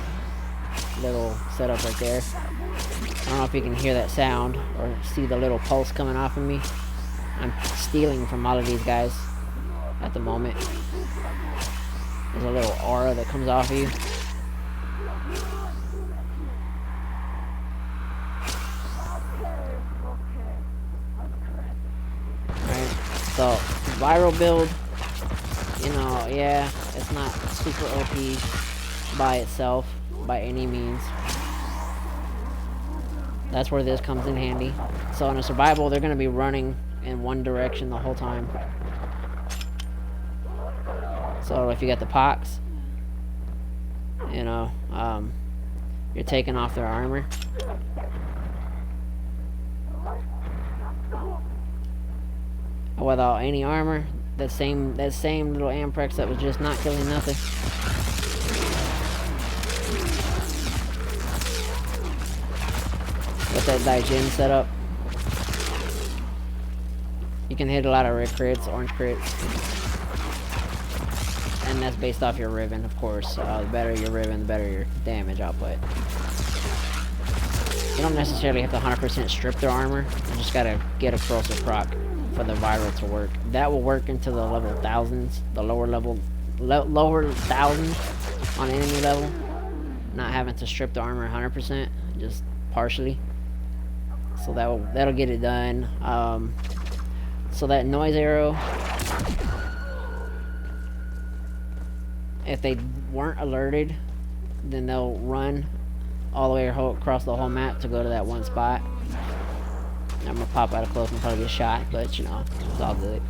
little setup right there. I don't know if you can hear that sound, or see the little pulse coming off of me. I'm stealing from all of these guys at the moment. There's a little aura that comes off of you. Alright, so viral build, you know, yeah, it's not super OP by itself, by any means. That's where this comes in handy. So in a survival, they're going to be running in one direction the whole time. So if you got the pox, you know, you're taking off their armor. Without any armor, that same little Amprex that was just not killing nothing. With that Daijin setup, you can hit a lot of red crits, orange crits. And that's based off your ribbon, of course. The better your ribbon, the better your damage output. You don't necessarily have to 100% strip their armor. You just gotta get a corrosive proc for the viral to work. That will work into the level thousands, the lower level, lower thousands on enemy level. Not having to strip the armor 100%, just partially. So that'll get it done. So that noise arrow, if they weren't alerted, then they'll run all the way across the whole map to go to that one spot. I'm gonna pop out of cloak and probably get shot, but you know, it's all good.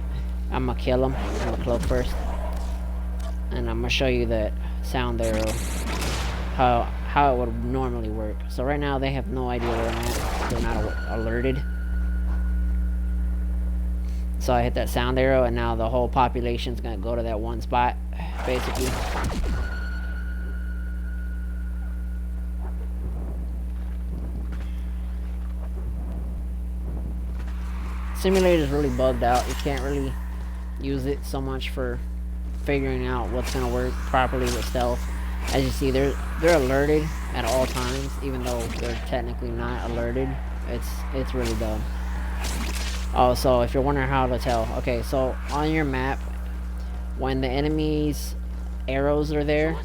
I'm gonna kill him. I'm gonna cloak first, and I'm gonna show you that sound arrow, how it would normally work. So right now they have no idea where I'm at. They're not alerted. So I hit that sound arrow, and now the whole population's gonna go to that one spot, basically. Simulator is really bugged out. You can't really use it so much for figuring out what's gonna work properly with stealth. As you see, they're alerted at all times, even though they're technically not alerted. It's really dumb. Oh, so if you're wondering how to tell, okay, so on your map, when the enemy's arrows are there,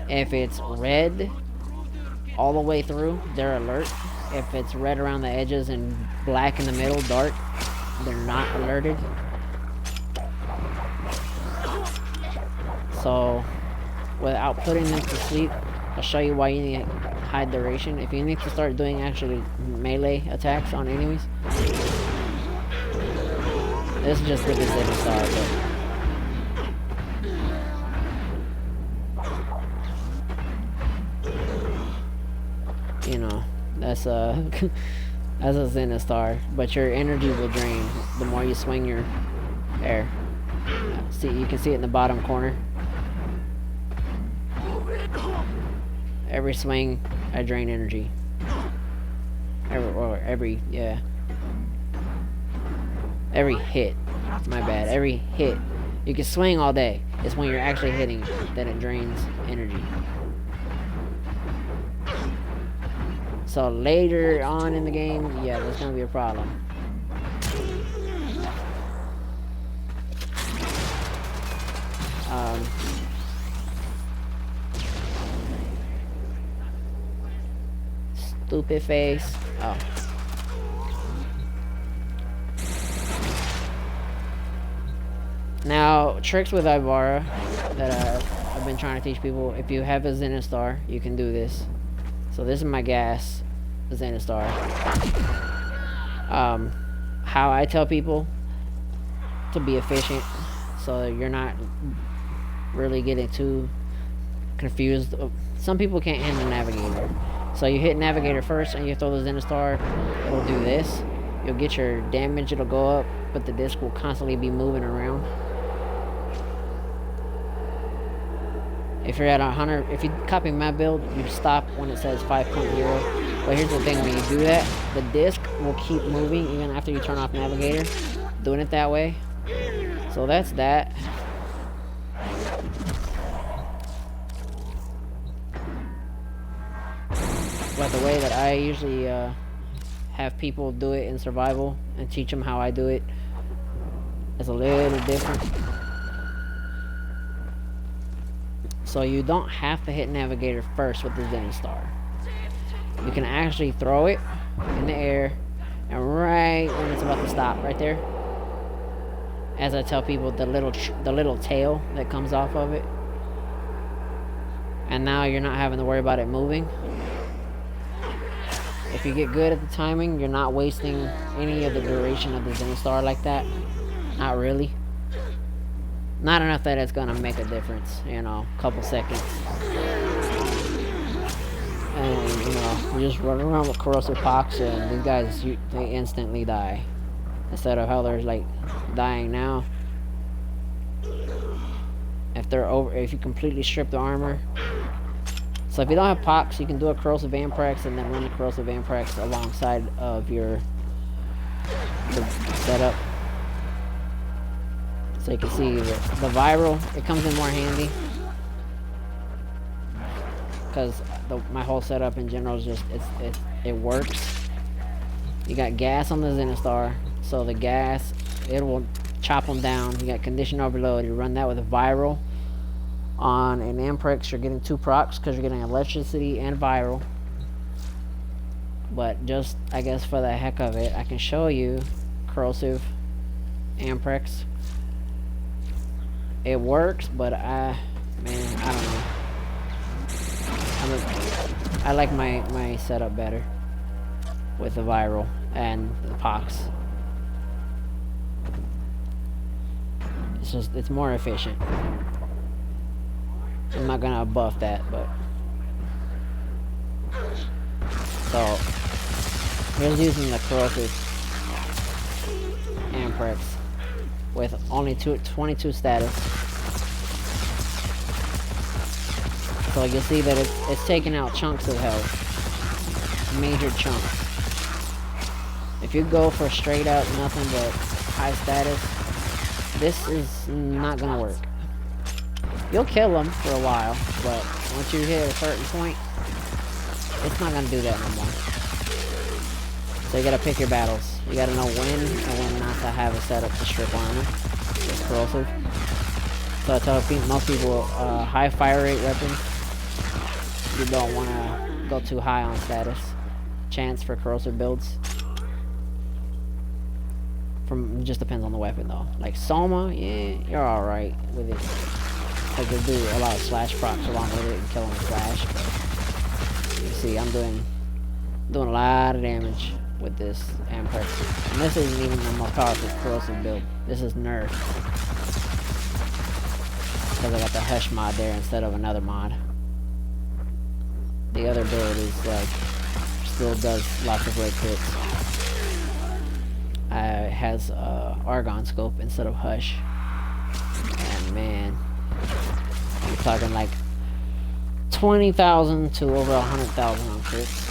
if it's red all the way through, they're alert. If it's red around the edges and black in the middle, dark, they're not alerted. So, without putting them to sleep, I'll show you why you need high duration. If you need to start doing actually melee attacks on enemies, this is just with this little star, but you know, that's that's a Zenith star, but your energy will drain the more you swing your air. See, you can see it in the bottom corner. Every swing, I drain energy. Every hit. My bad. Every hit. You can swing all day. It's when you're actually hitting that it drains energy. So later on in the game, yeah, there's gonna be a problem. Stupid face. Oh. Now, tricks with Ivara that I've been trying to teach people. If you have a Zenith star, you can do this. So this is my gas Zenith star. How I tell people to be efficient, so you're not really getting too confused. Some people can't handle navigator. So you hit navigator first and you throw the Zenith star, it'll do this. You'll get your damage, it'll go up, but the disc will constantly be moving around. If you're at 100, if you copy my build, you stop when it says 5.0. But here's the thing, when you do that, the disc will keep moving even after you turn off navigator, doing it that way. So that's that. But the way that I usually have people do it in survival and teach them how I do it is a little different. So you don't have to hit navigator first with the Zenith star. You can actually throw it in the air, and right when it's about to stop, right there, as I tell people, the little tail that comes off of it, and now you're not having to worry about it moving. If you get good at the timing, you're not wasting any of the duration of the Zenith star like that. Not really. Not enough that it's gonna make a difference, you know, a couple seconds. And, you know, you just run around with corrosive pox and these guys, they instantly die. Instead of how they're, like, dying now. If you completely strip the armor. So if you don't have pox, you can do a corrosive Amprex and then run the corrosive Amprex alongside of your setup. So you can see the viral, it comes in more handy. Because my whole setup in general is just, it works. You got gas on the Zenith star, so the gas, it will chop them down. You got condition overload, you run that with a viral. On an Amprex, you're getting 2 procs because you're getting electricity and viral. But just, I guess for the heck of it, I can show you corrosive Amprex. It works, but man, I don't know. I like my setup better with the viral and the pox. It's more efficient. I'm not gonna buff that, but so here's using the corrosive Amprex with only 22 status. So you can see that it's taking out chunks of health, major chunks. If you go for straight up nothing but high status, this is not gonna work. You'll kill them for a while, but once you hit a certain point, it's not gonna do that no more. So you gotta pick your battles. You gotta know when and when not to have a setup to strip armor. It's corrosive. So I tell most people, high fire rate weapons, you don't want to go too high on status. Chance for corrosive builds. It just depends on the weapon though. Like Soma, yeah, you're alright with it. Like you'll do a lot of slash procs along with it and kill them with slash. But you see, I'm doing a lot of damage with this Amprex. And this isn't even the most powerful corrosive build. This is nerf. Because I got the Hush mod there instead of another mod. The other build is like, still does lots of red crits. It has Argon scope instead of Hush. And man, I'm talking like 20,000 to over 100,000 on crits.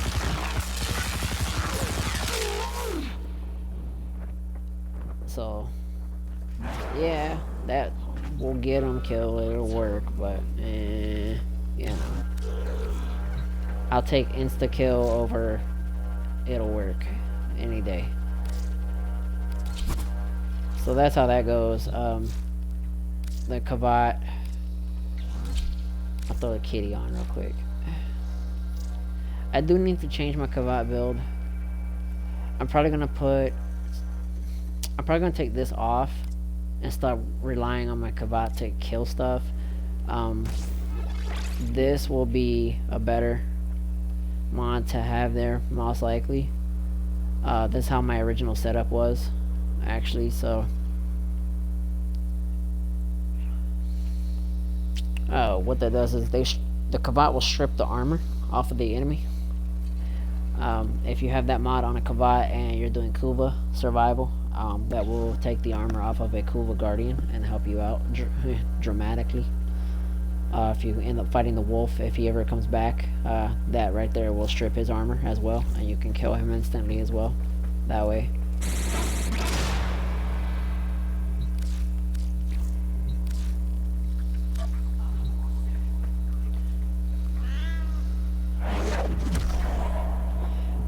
So, yeah, that will get them killed. It'll work, but you know, I'll take insta kill over it'll work any day. So that's how that goes. The Kavat. I'll throw the kitty on real quick. I do need to change my Kavat build. I'm probably gonna take this off and start relying on my Kavat to kill stuff. This will be a better mod to have there, most likely. This is how my original setup was, actually. So what that does is the Kavat will strip the armor off of the enemy. If you have that mod on a Kavat and you're doing Kuva survival, that will take the armor off of a Kuva Guardian and help you out dramatically. If you end up fighting the wolf, if he ever comes back, that right there will strip his armor as well, and you can kill him instantly as well that way.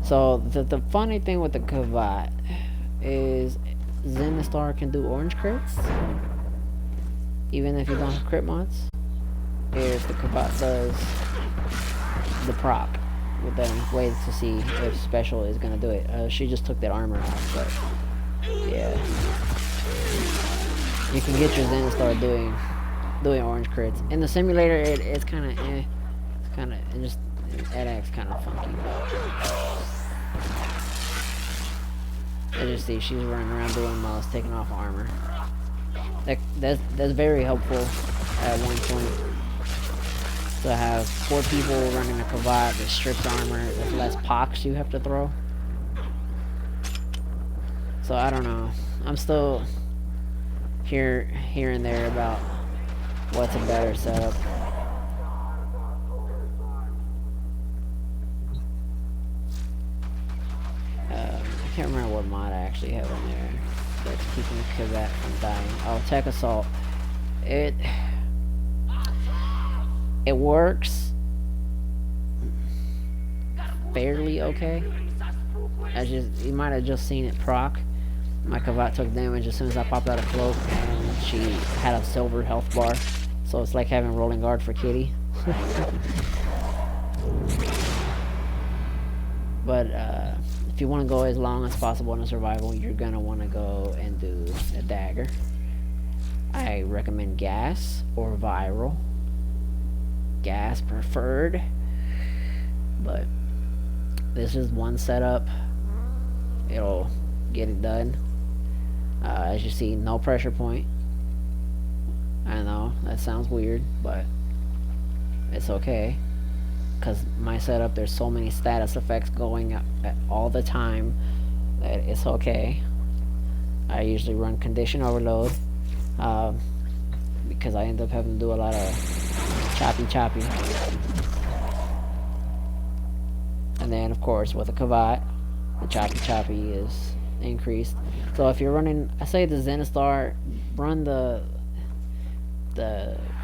So the funny thing with the Kavat is Zenistar can do orange crits even if you don't have crit mods. If the Kavat does the proc, with that way to see if special is gonna do it. She just took that armor off, but yeah, you can get your Zenistar doing orange crits in the simulator. It's kind of it acts kind of funky. As you see, she's running around doing most, taking off armor. That's very helpful at one point. To have 4 people running a Kavat that strips armor, there's less pox you have to throw. So I don't know. I'm still here and there about what's a better setup. I can't remember what mod I actually have in there that's keeping the Kavat from dying. Oh, Tech Assault. It works fairly okay. You might have just seen it proc. My Kavat took damage as soon as I popped out a cloak, and she had a silver health bar. So it's like having rolling guard for Kitty. But if you want to go as long as possible in a survival, you're gonna want to go and do a dagger. I recommend gas or viral. Gas preferred. but this is one setup. It'll get it done. As you see, no pressure point. I know that sounds weird, but it's okay, because my setup, there's so many status effects going at all the time that it's okay. I usually run condition overload, because I end up having to do a lot of choppy. And then of course with a Kavat, the choppy is increased. So if you're running, I say the Zenistar, run the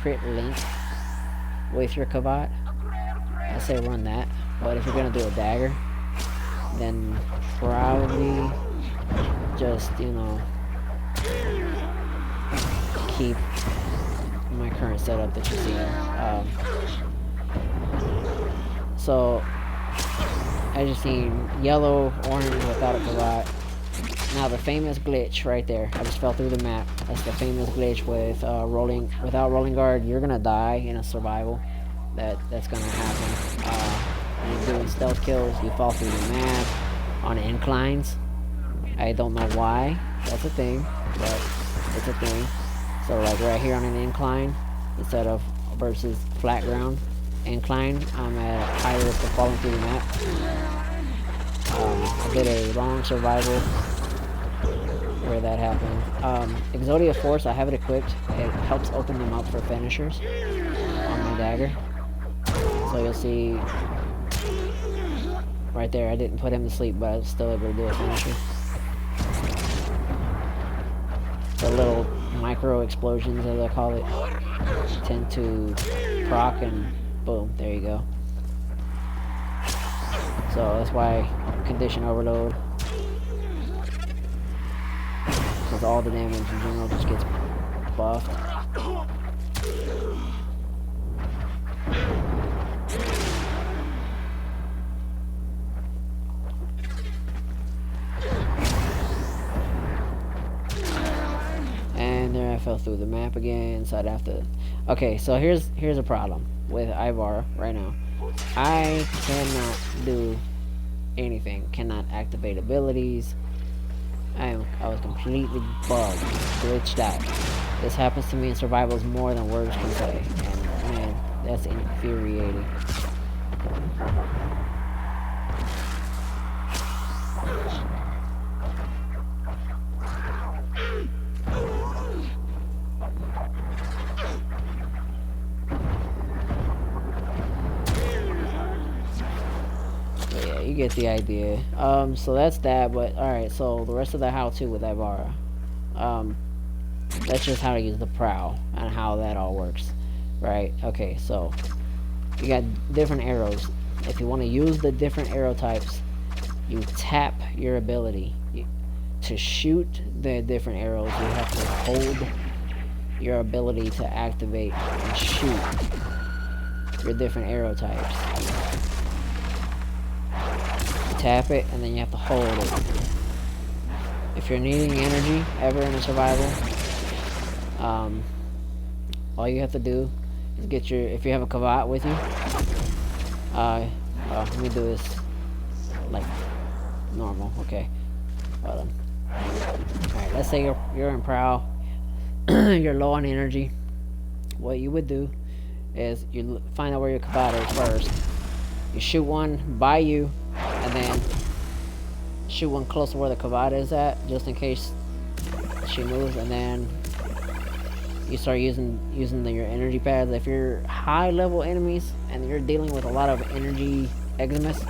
crit link with your Kavat. I say run that. But if you're gonna do a dagger, then probably just, you know, keep my current setup that you see. So as you see, yellow, orange without a Kavat. Now the famous glitch right there, I just fell through the map. That's the famous glitch with without rolling guard. You're gonna die in a survival. That's gonna happen. When you're doing stealth kills, you fall through the map on inclines. I don't know why that's a thing, but it's a thing. So like right here on an incline, instead of versus flat ground incline, I'm at high risk of falling through the map. I did a long survival where that happened. Exodia Force, I have it equipped. It helps open them up for finishers on my dagger. So you'll see right there, I didn't put him to sleep, but I was still able to do a finisher. The little micro explosions, as I call it, tend to proc, and boom, there you go. So that's why condition overload, because all the damage in general just gets buffed. And there I fell through the map again, so I'd have to... Okay, so here's a problem with Ivara right now. I cannot do anything, cannot activate abilities. I was completely bugged, glitched out. This happens to me in survivals more than words can say, and man, that's infuriating. You get the idea. So that's that, but alright, so the rest of the how-to with Ivara. That's just how to use the prow and how that all works. Right? Okay, so you got different arrows. If you want to use the different arrow types, you tap your ability. To shoot the different arrows, you have to hold your ability to activate and shoot your different arrow types. Tap it, and then you have to hold it. If you're needing energy ever in a survival, all you have to do is get your, if you have a Kavat with you, let me do this like normal. Okay, hold on. Alright, let's say you're in prow, you're low on energy. What you would do is you find out where your Kavat is first. You shoot one by you, and then shoot one close to where the Kavat is at, just in case she moves, and then you start using your energy pads. If you're high level enemies and you're dealing with a lot of energy Eximus,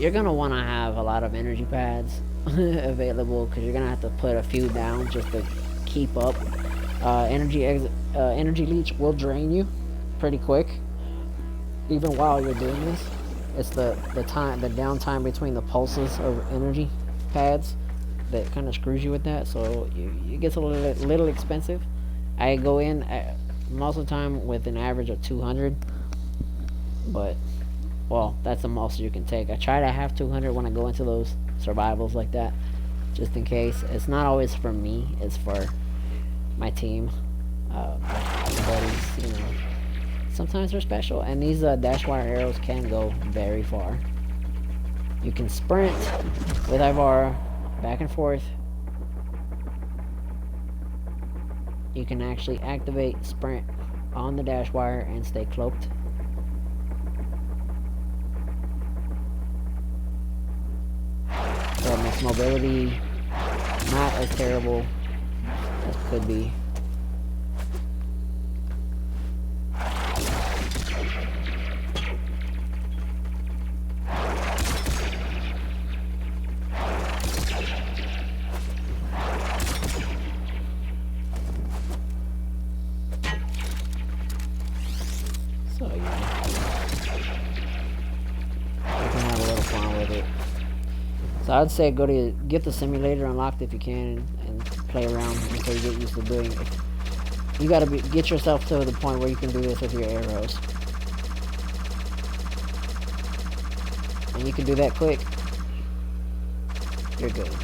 you're gonna want to have a lot of energy pads available, because you're gonna have to put a few down just to keep up. Energy leech will drain you pretty quick, even while you're doing this. It's the downtime between the pulses of energy pads that kind of screws you with that. So it gets a little expensive. I go in most of the time with an average of 200, but well, that's the most you can take. I try to have 200 when I go into those survivals like that, just in case. It's not always for me, it's for my team, my buddies, you know. sometimes they're special. And these dash wire arrows can go very far. You can sprint with Ivara back and forth. You can actually activate sprint on the dash wire and stay cloaked. So it makes mobility not as terrible as could be. So yeah, you can have a little fun with it. So I'd say go to get the simulator unlocked if you can and play around until you get used to doing it. You gotta get yourself to the point where you can do this with your arrows. And you can do that quick. You're good.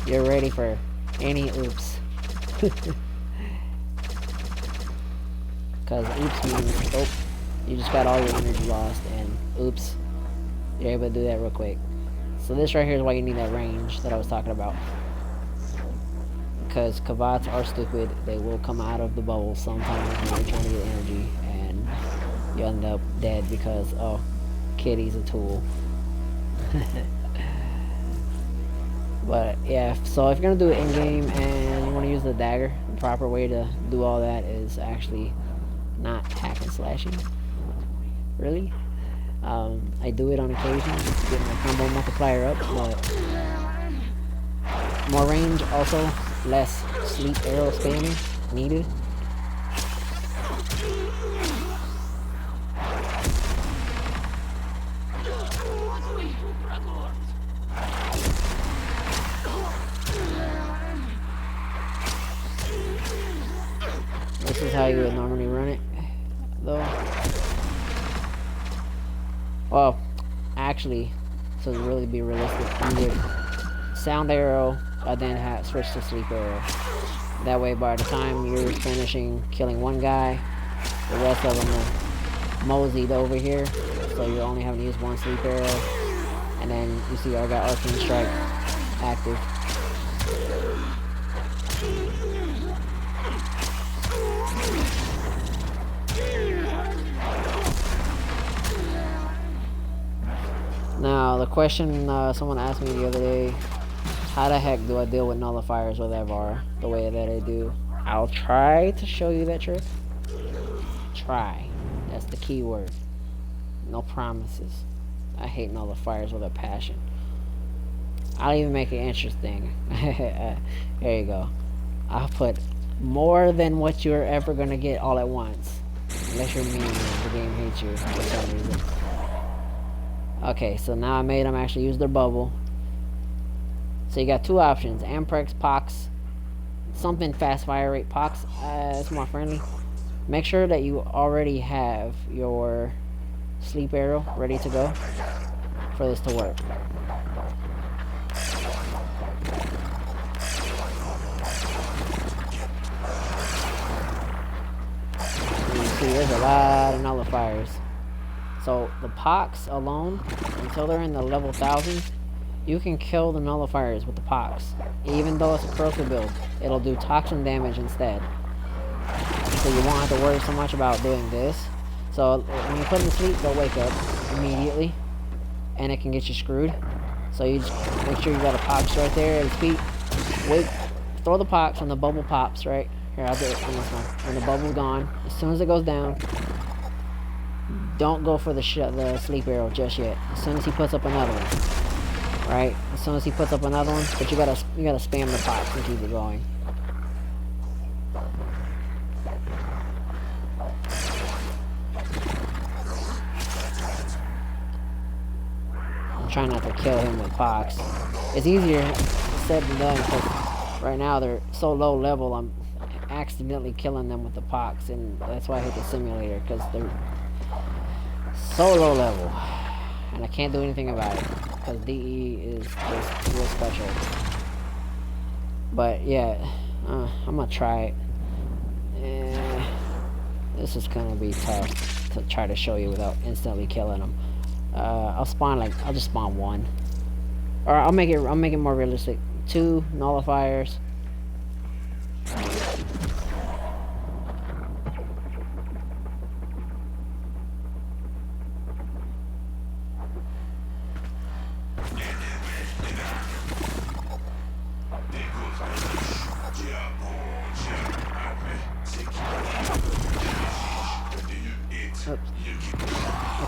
You're ready for any oops. Because oops means, oh, you just got all your energy lost, and oops, you're able to do that real quick. So this right here is why you need that range that I was talking about. Because Kavats are stupid, they will come out of the bubble sometimes when you're trying to get energy, and you end up dead because, oh, Kitty's a tool. But yeah, so if you're going to do it in-game and you want to use the dagger, the proper way to do all that is actually not hack and slashing. Really? I do it on occasion just to get my combo multiplier up, but more range, also less sleep arrow spamming needed. This is how you would normally run it, though. Well, actually, to really be realistic, you would sound arrow, then switch to sleep arrow. That way, by the time you're finishing killing one guy, the rest of them are moseyed over here, so you're only having to use one sleep arrow. And then you see I got Arcane Strike active. Now, the question someone asked me the other day, how the heck do I deal with nullifiers with Ivara the way that I do? I'll try to show you that trick. Try. That's the key word. No promises. I hate nullifiers with a passion. I'll even make it interesting. There you go. I'll put more than what you're ever going to get all at once. Unless you're mean and the game hates you for some reason. Okay, so now I made them actually use their bubble. So you got two options. Amprex, Pox, something fast fire rate. Pox, it's more friendly. Make sure that you already have your sleep arrow ready to go for this to work. And you see there's a lot of nullifiers. So the Pox alone, until they're in the level 1000s, you can kill the nullifiers with the Pox. Even though it's a corrosive build, it'll do toxin damage instead. So you won't have to worry so much about doing this. So when you put them to sleep, they'll wake up immediately, and it can get you screwed. So you just make sure you got a Pox right there at his feet. Wait, throw the Pox when the bubble pops, right? Here, I'll do it on this one. When the bubble's gone, as soon as it goes down, don't go for the sleep arrow just yet. As soon as he puts up another one, right? As soon as he puts up another one, but you gotta spam the Pox and keep it going. I'm trying not to kill him with Pox. It's easier said than done because right now they're so low level. I'm accidentally killing them with the Pox, and that's why I hate the simulator, because they're so low level, and I can't do anything about it because DE is just real special. But yeah, I'm gonna try it. This is gonna be tough to try to show you without instantly killing them. I'll just spawn one. Or I'll make it more realistic. 2 nullifiers.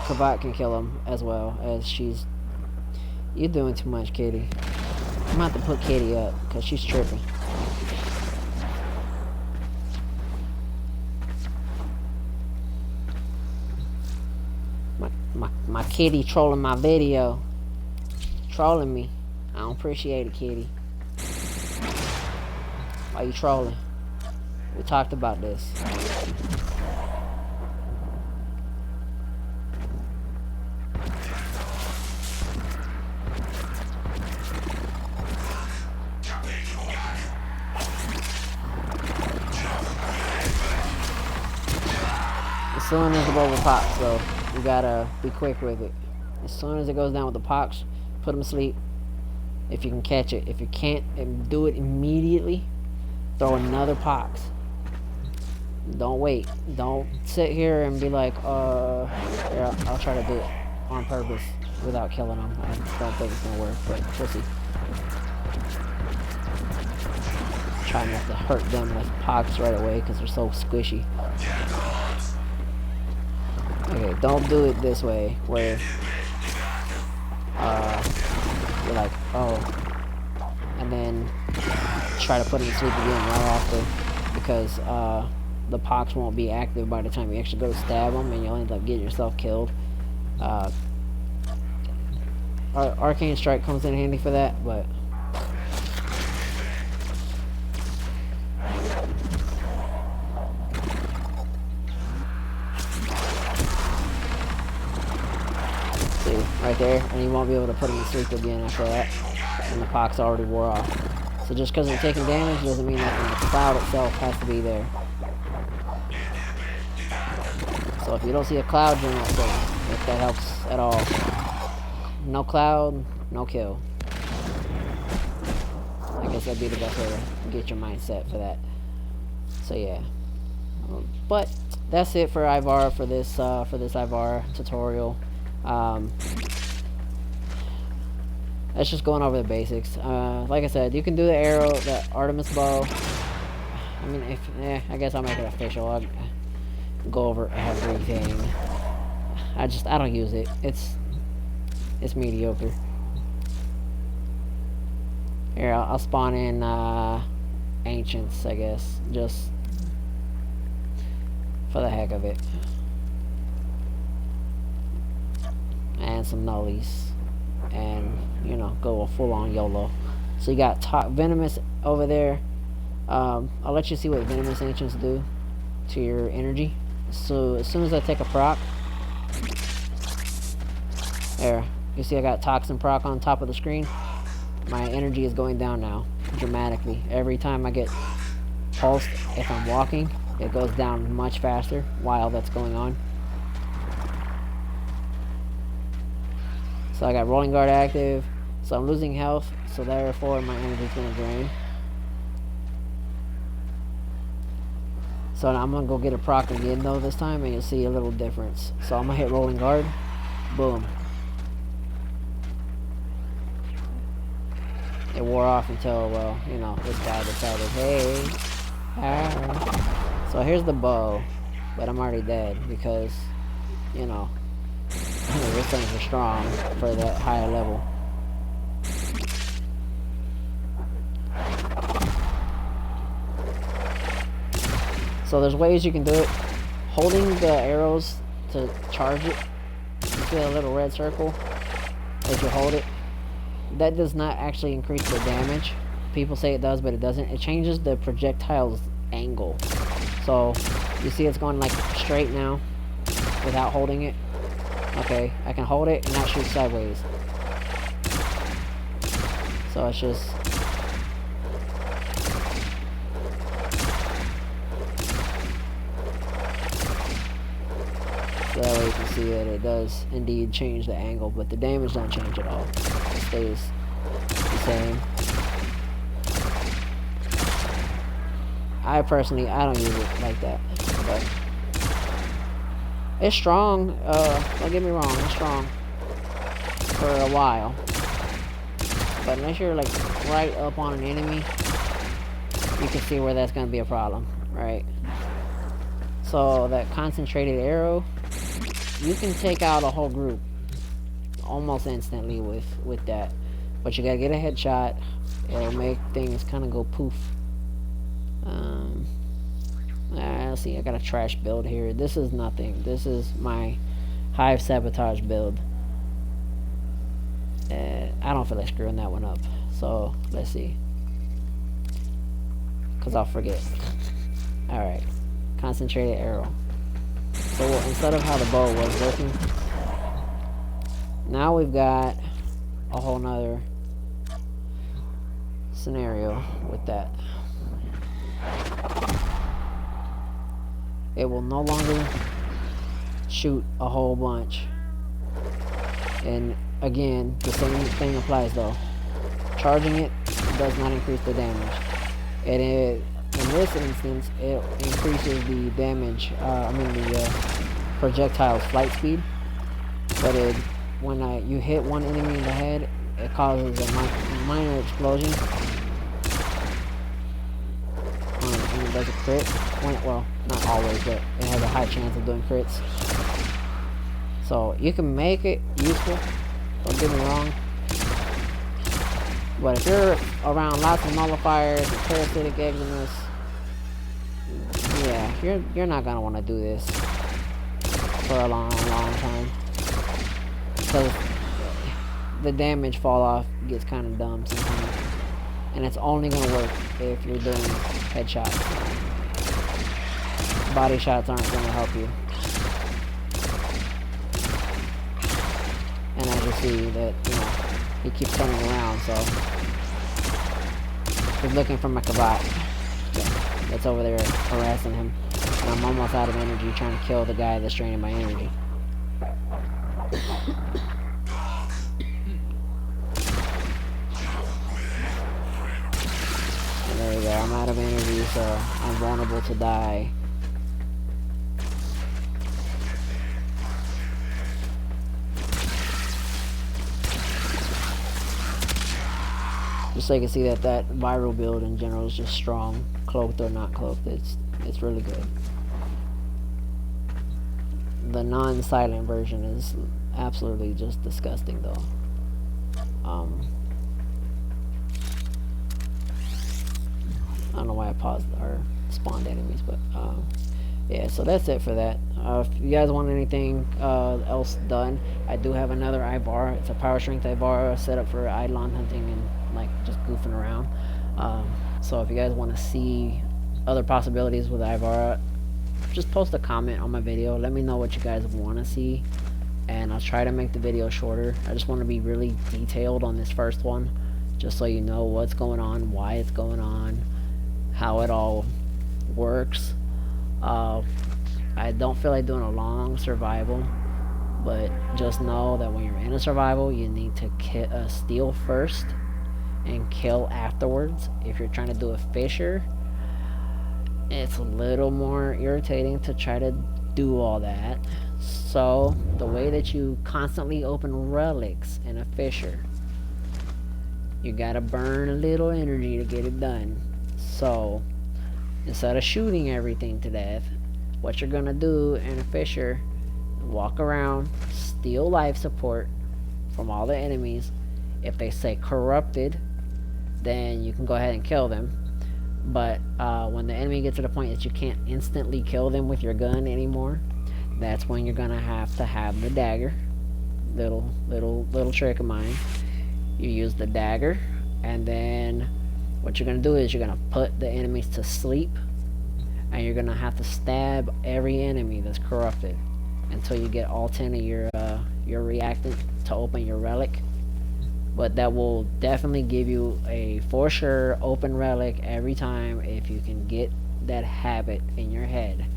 Kavat can kill him as well, as she's... You're doing too much, Kitty. I'm gonna have to put Kitty up, because she's tripping. My Kitty trolling my video. Trolling me. I don't appreciate it, Kitty. Why you trolling? We talked about this. As soon as the bubble pops, though, you gotta be quick with it. As soon as it goes down with the pox, put them to sleep. If you can catch it. If you can't, and do it immediately, throw another pox. Don't wait. Don't sit here and be like, yeah, I'll try to do it on purpose without killing them. I don't think it's gonna work, but we'll see. Try not to hurt them with pox right away because they're so squishy. Okay, don't do it this way where you're like, oh, and then try to put him to sleep again right after, because the pox won't be active by the time you actually go to stab him, and you'll end up getting yourself killed. Arcane Strike comes in handy for that, but right there, and you won't be able to put him to sleep again after that, and the pox already wore off. So just because they're taking damage doesn't mean that the cloud itself has to be there. So if you don't see a cloud during that second, if that helps at all, no cloud, no kill. I guess that'd be the best way to get your mindset for that. So yeah, but that's it for Ivara for this Ivara tutorial. That's just going over the basics. Like I said, you can do the arrow, the Artemis bow. I mean, I guess I'll make it official. I'll go over everything. I don't use it. It's mediocre. Here, I'll spawn in Ancients, I guess, just for the heck of it. And some nullies, and you know, go a full-on YOLO. So you got Venomous over there. I'll let you see what Venomous Ancients do to your energy. So as soon as I take a proc, there, you see I got Toxin proc on top of the screen. My energy is going down now dramatically. Every time I get pulsed, if I'm walking, it goes down much faster while that's going on. So I got Rolling Guard active, so I'm losing health, so therefore my energy is going to drain. So now I'm going to go get a proc again though this time, and you'll see a little difference. So I'm going to hit Rolling Guard, boom. It wore off until, well, you know, this guy decided, hey, so here's the bow, but I'm already dead because, you know, this things are strong for that higher level. So there's ways you can do it. Holding the arrows to charge it, you see a little red circle as you hold it. That does not actually increase the damage. People say it does, but it doesn't. It changes the projectile's angle. So you see it's going like straight now without holding it. Okay, I can hold it and not shoot sideways. So it's just... you can see that it does indeed change the angle, but the damage don't change at all. It stays the same. I personally, I don't use it like that, but it's strong. Don't get me wrong, it's strong for a while, but unless you're like right up on an enemy, you can see where that's going to be a problem, right? So that concentrated arrow, you can take out a whole group almost instantly with that, but you gotta get a headshot. It'll make things kind of go poof. Let's see, I got a trash build here. This is nothing. This is my hive sabotage build. I don't feel like screwing that one up, so let's see, because I'll forget. Alright, concentrated arrow. So instead of how the bow was working, now we've got a whole nother scenario with that. It will no longer shoot a whole bunch. And again, the same thing applies though. Charging it does not increase the damage. And in this instance, it increases the damage, the projectile's flight speed. But when you hit one enemy in the head, it causes a minor explosion. And it does a crit. Well, not always, but it has a high chance of doing crits. So you can make it useful, don't get me wrong. But if you're around lots of nullifiers and parasitic exodus, yeah, you're not gonna want to do this for a long time, because the damage fall off gets kind of dumb sometimes, and it's only gonna work if you're doing headshots. Body shots aren't gonna help you. And as you see that, he keeps turning around, so he's looking for my kabat that's over there harassing him. And I'm almost out of energy trying to kill the guy that's draining my energy. And there we go, I'm out of energy, so I'm vulnerable to die. Just so you can see that viral build in general is just strong, cloaked or not cloaked. It's really good. The non-silent version is absolutely just disgusting, though. I don't know why I paused or spawned enemies, but yeah. So that's it for that. If you guys want anything else done, I do have another Ivara. It's a power strength Ivara set up for Eidolon hunting and like just goofing around. So if you guys want to see other possibilities with Ivara, just post a comment on my video. Let me know what you guys want to see, and I'll try to make the video shorter. I just want to be really detailed on this first one, just so you know what's going on, why it's going on, how it all works. I don't feel like doing a long survival, but just know that when you're in a survival, you need to steal first and kill afterwards. If you're trying to do a fisher, it's a little more irritating to try to do all that. So the way that you constantly open relics in a fisher, you gotta burn a little energy to get it done. So instead of shooting everything to death, what you're gonna do in a fisher, walk around, steal life support from all the enemies. If they say corrupted, then you can go ahead and kill them. But when the enemy gets to the point that you can't instantly kill them with your gun anymore, that's when you're gonna have to have the dagger. Little trick of mine. You use the dagger, and then what you're gonna do is you're gonna put the enemies to sleep, and you're gonna have to stab every enemy that's corrupted until you get all 10 of your reactant to open your relic. But that will definitely give you a for sure open relic every time if you can get that habit in your head.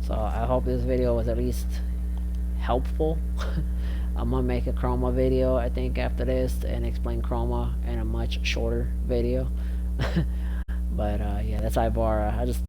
So I hope this video was at least helpful. I'm gonna make a chroma video, I think, after this, and explain chroma in a much shorter video. But yeah, that's Ivara. I just